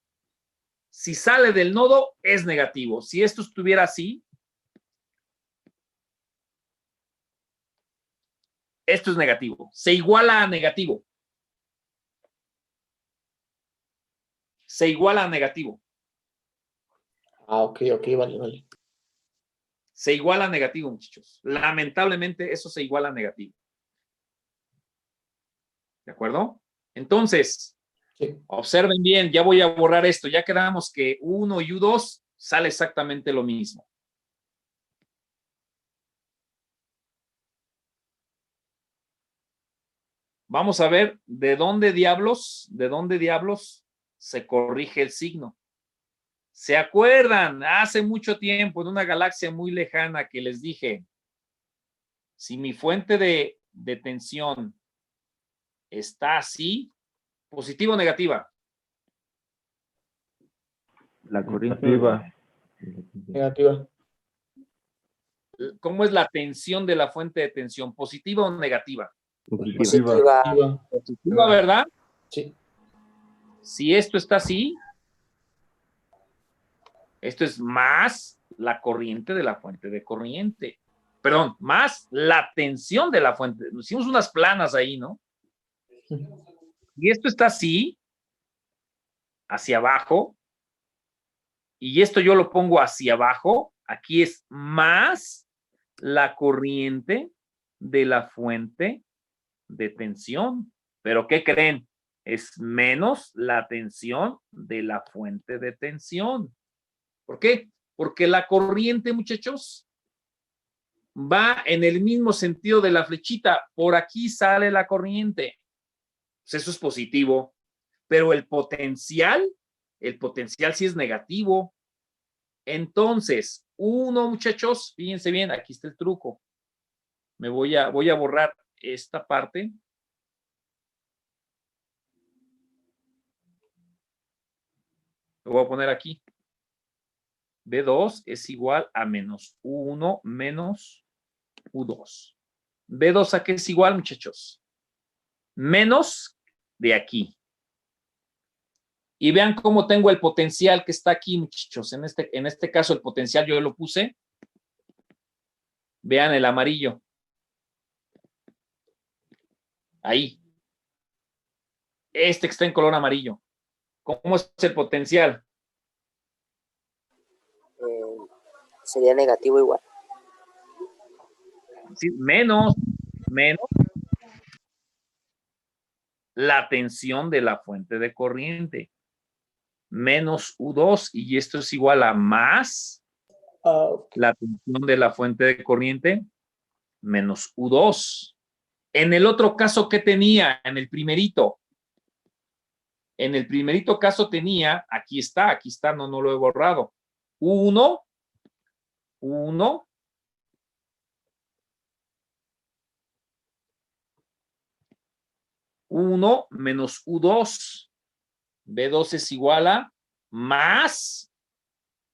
Si sale del nodo, es negativo. Si esto estuviera así, esto es negativo. Se iguala a negativo. Se iguala a negativo. Ah, ok, vale. Se iguala a negativo, muchachos. Lamentablemente, eso se iguala a negativo. ¿De acuerdo? Entonces, Sí. observen bien, ya voy a borrar esto. Ya quedamos que U1 y U2 sale exactamente lo mismo. Vamos a ver de dónde diablos se corrige el signo. ¿Se acuerdan? Hace mucho tiempo, en una galaxia muy lejana, que les dije, si mi fuente de tensión está así, ¿positiva o negativa? La corriente. Negativa. ¿Cómo es la tensión de la fuente de tensión? ¿Positiva o negativa? Positiva. Positiva, ¿verdad? Sí. Si esto está así, esto es más la corriente de la fuente de corriente. Perdón, más la tensión de la fuente. Hicimos unas planas ahí, ¿no? Y esto está así, hacia abajo, y esto yo lo pongo hacia abajo. Aquí es más la corriente de la fuente de tensión. ¿Pero qué creen? Es menos la tensión de la fuente de tensión. ¿Por qué? Porque la corriente, muchachos, va en el mismo sentido de la flechita. Por aquí sale la corriente. Pues eso es positivo. Pero el potencial sí es negativo. Entonces, uno, muchachos, fíjense bien, aquí está el truco. Voy a borrar esta parte. Lo voy a poner aquí. B2 es igual a menos U1 menos U2. B2 a qué es igual, muchachos. Menos de aquí. Y vean cómo tengo el potencial que está aquí, muchachos. En este caso, el potencial yo lo puse. Vean el amarillo. Ahí. Este que está en color amarillo. ¿Cómo es el potencial? Sería negativo igual. Sí, menos. la tensión de la fuente de corriente, menos U2, y esto es igual a más la tensión de la fuente de corriente, menos U2. En el otro caso, ¿qué tenía? En el primerito. En el primerito caso tenía, aquí está, no lo he borrado. U1 menos U2. B2 es igual a más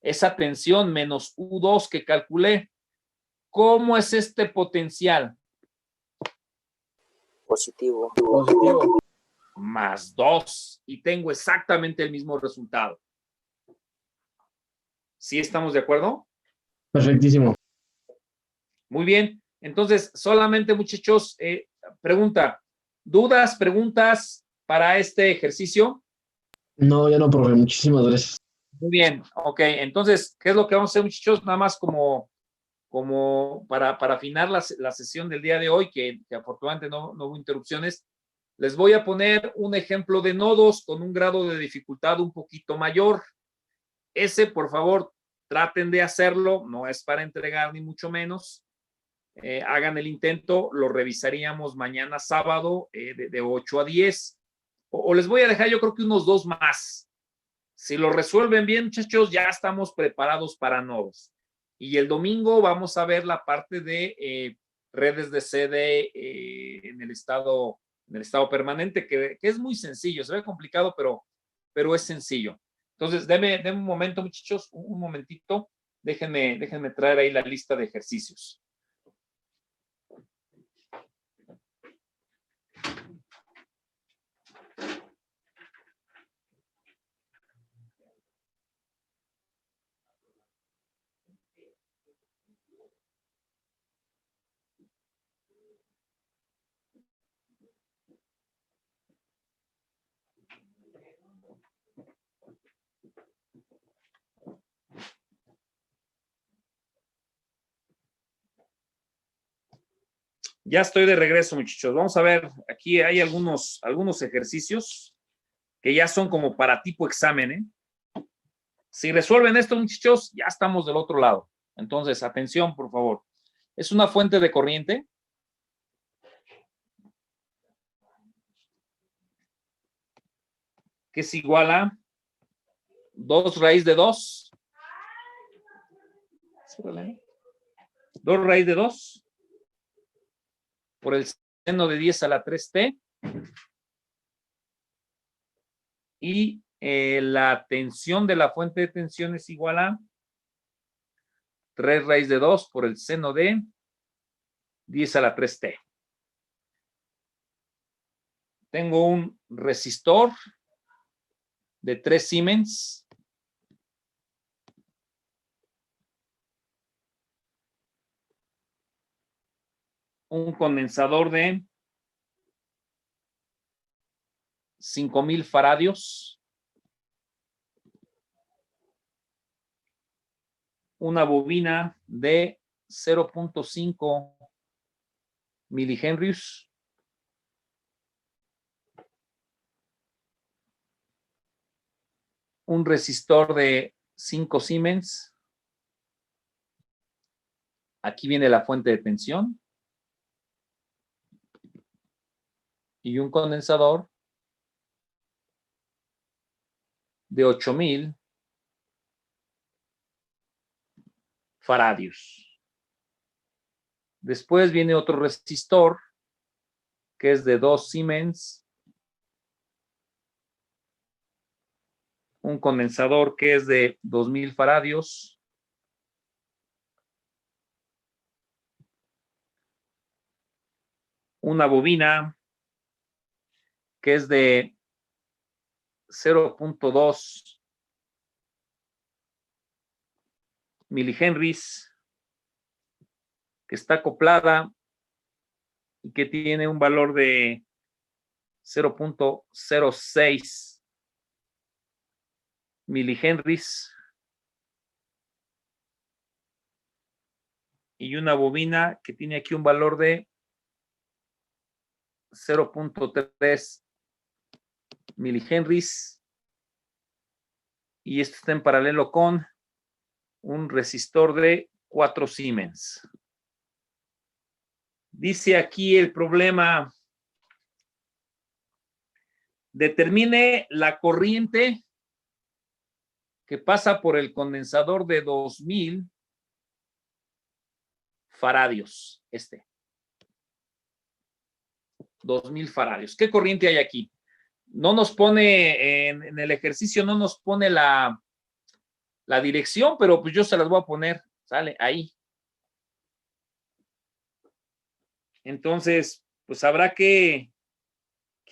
esa tensión menos U2 que calculé. ¿Cómo es este potencial? Positivo. Positivo. Más 2. Y tengo exactamente el mismo resultado. ¿Sí estamos de acuerdo? Perfectísimo. Muy bien. Entonces, solamente, muchachos, pregunta. ¿Dudas, preguntas para este ejercicio? No, ya no, profe. Muchísimas gracias. Muy bien. Ok. Entonces, ¿qué es lo que vamos a hacer, muchachos? Nada más como para afinar la sesión del día de hoy, que afortunadamente no hubo interrupciones. Les voy a poner un ejemplo de nodos con un grado de dificultad un poquito mayor. Ese, por favor, traten de hacerlo. No es para entregar ni mucho menos. Hagan el intento. Lo revisaríamos mañana sábado de 8 a 10. O les voy a dejar yo creo que unos 2 más. Si lo resuelven bien, muchachos, ya estamos preparados para nodos. Y el domingo vamos a ver la parte de redes de sede en el estado permanente, que es muy sencillo. Se ve complicado, pero es sencillo. Entonces, denme un momento, muchachos, un momentito. Déjenme traer ahí la lista de ejercicios. Ya estoy de regreso, muchachos. Vamos a ver, aquí hay algunos ejercicios que ya son como para tipo examen, ¿eh? Si resuelven esto, muchachos, ya estamos del otro lado. Entonces, atención, por favor. Es una fuente de corriente. Que es igual a 2 raíz de 2. 2 raíz de 2 por el seno de 10 a la 3t. Y la tensión de la fuente de tensión es igual a 3 raíz de 2 por el seno de 10 a la 3t. Tengo un resistor de 3 Siemens. Un condensador de 5,000 faradios. Una bobina de 0.5 milihenrios. Un resistor de 5 Siemens. Aquí viene la fuente de tensión. Y un condensador de 8,000 faradios. Después viene otro resistor que es de 2 Siemens. Un condensador que es de 2,000 faradios. Una bobina que es de 0.2 milihenries, que está acoplada y que tiene un valor de 0.06 milihenries. Y una bobina que tiene aquí un valor de 0.3 milihenries. Y esto está en paralelo con un resistor de 4 Siemens. Dice aquí el problema. Determine la corriente que pasa por el condensador de 2000 faradios. 2000 faradios. ¿Qué corriente hay aquí? No nos pone en el ejercicio, no nos pone la dirección, pero pues yo se las voy a poner, sale ahí. Entonces, pues habrá que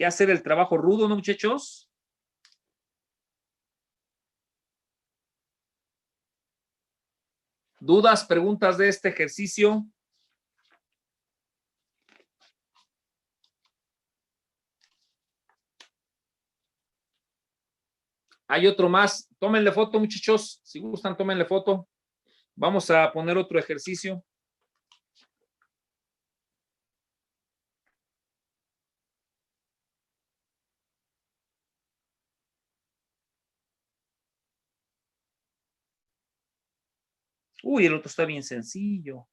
hacer el trabajo rudo, ¿no, muchachos? ¿Dudas, preguntas de este ejercicio? Hay otro más. Tómenle foto, muchachos. Si gustan, tómenle foto. Vamos a poner otro ejercicio. Uy, el otro está bien sencillo.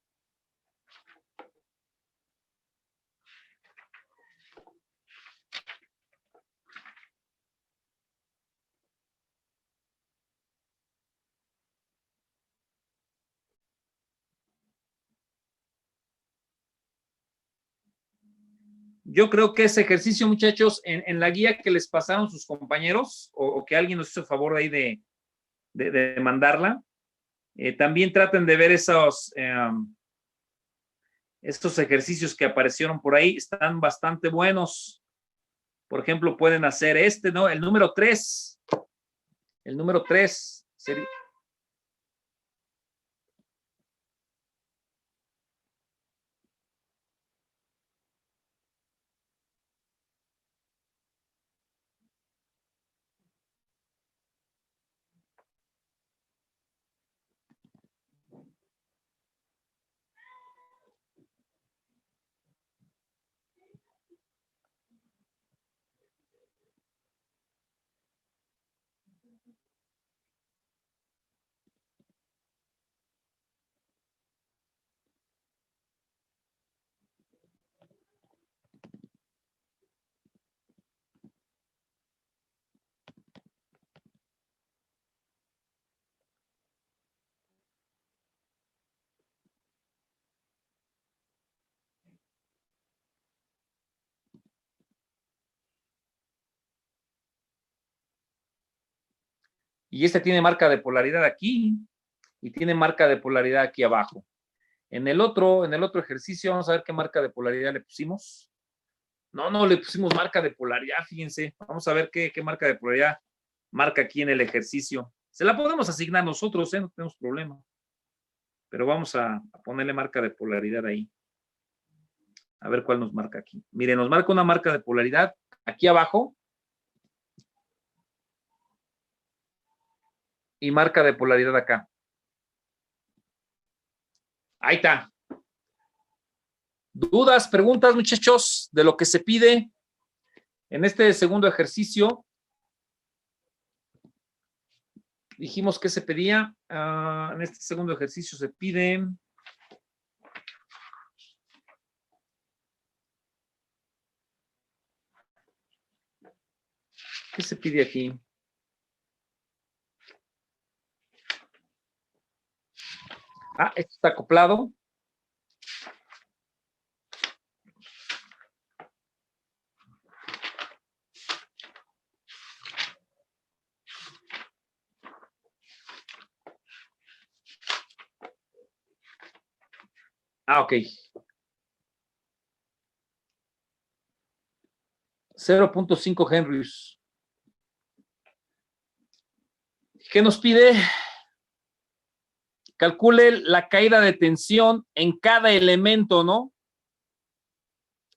Yo creo que ese ejercicio, muchachos, en la guía que les pasaron sus compañeros o que alguien nos hizo el favor ahí de mandarla, también traten de ver estos ejercicios que aparecieron por ahí. Están bastante buenos. Por ejemplo, pueden hacer ¿no? El número 3. El número 3 sería... Y tiene marca de polaridad aquí y tiene marca de polaridad aquí abajo. En el otro ejercicio, vamos a ver qué marca de polaridad le pusimos. No le pusimos marca de polaridad, fíjense. Vamos a ver qué marca de polaridad marca aquí en el ejercicio. Se la podemos asignar nosotros, no tenemos problema. Pero vamos a ponerle marca de polaridad ahí. A ver cuál nos marca aquí. Miren, nos marca una marca de polaridad aquí abajo. Y marca de polaridad acá. Ahí está. ¿Dudas, preguntas, muchachos, de lo que se pide en este segundo ejercicio? Dijimos que se pedía. En este segundo ejercicio se pide. ¿Qué se pide aquí? Esto está acoplado. Ok. 0.5 Henrys. ¿Qué nos pide? Calcule la caída de tensión en cada elemento, ¿no?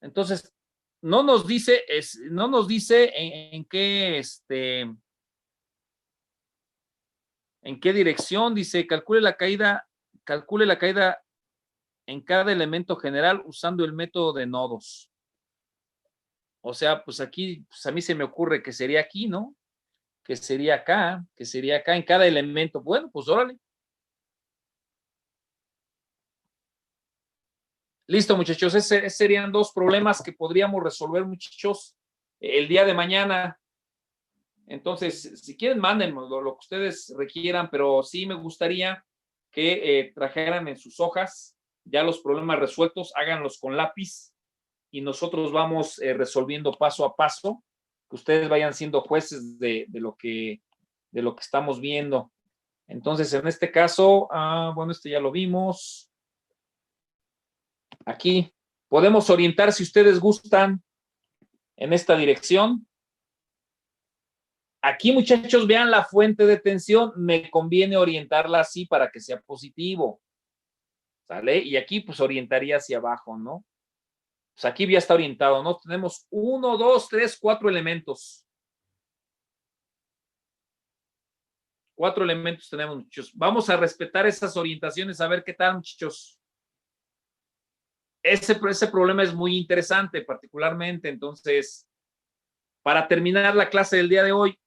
Entonces, no nos dice en qué en qué dirección. Dice, calcule la caída en cada elemento general usando el método de nodos. O sea, pues aquí, pues a mí se me ocurre que sería aquí, ¿no? Que sería acá en cada elemento. Bueno, pues órale. Listo, muchachos. Esos serían dos problemas que podríamos resolver, muchachos, el día de mañana. Entonces, si quieren, mándennos lo que ustedes requieran, pero sí me gustaría que trajeran en sus hojas ya los problemas resueltos, háganlos con lápiz y nosotros vamos resolviendo paso a paso, que ustedes vayan siendo jueces de lo que estamos viendo. Entonces, en este caso, bueno, este ya lo vimos. Aquí podemos orientar, si ustedes gustan, en esta dirección. Aquí, muchachos, vean la fuente de tensión. Me conviene orientarla así para que sea positivo. ¿Sale? Y aquí, pues, orientaría hacia abajo, ¿no? Pues aquí ya está orientado, ¿no? Tenemos 1, 2, 3, 4 elementos. 4 elementos tenemos, muchachos. Vamos a respetar esas orientaciones, a ver qué tal, muchachos. Ese problema es muy interesante, particularmente. Entonces, para terminar la clase del día de hoy,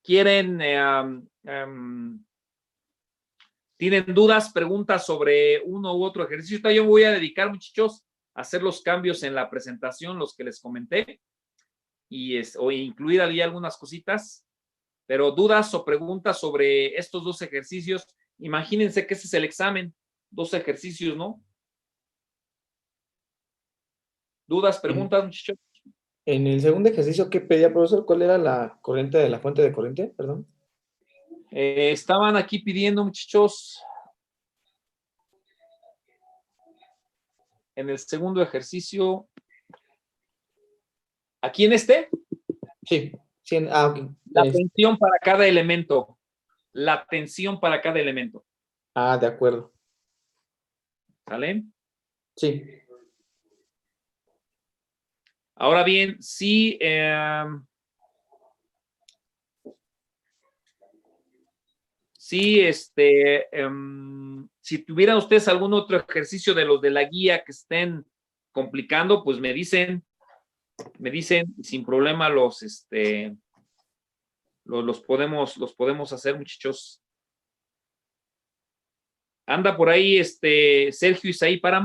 ¿quieren, tienen dudas, preguntas sobre uno u otro ejercicio? Yo me voy a dedicar, muchachos, a hacer los cambios en la presentación, los que les comenté, y o incluir ahí algunas cositas, pero dudas o preguntas sobre estos dos ejercicios. Imagínense que ese es el examen, 2 ejercicios, ¿no? ¿Dudas, preguntas, muchachos? En el segundo ejercicio, ¿qué pedía, profesor? ¿Cuál era la corriente de la fuente de corriente? Perdón. Estaban aquí pidiendo, muchachos, en el segundo ejercicio, ¿aquí en este? Sí. Ok. La tensión para cada elemento. La tensión para cada elemento. De acuerdo. ¿Sale? Sí. Ahora bien, si tuvieran ustedes algún otro ejercicio de los de la guía que estén complicando, pues me dicen sin problema los podemos hacer, muchachos. Anda por ahí Sergio Isaí Páramo.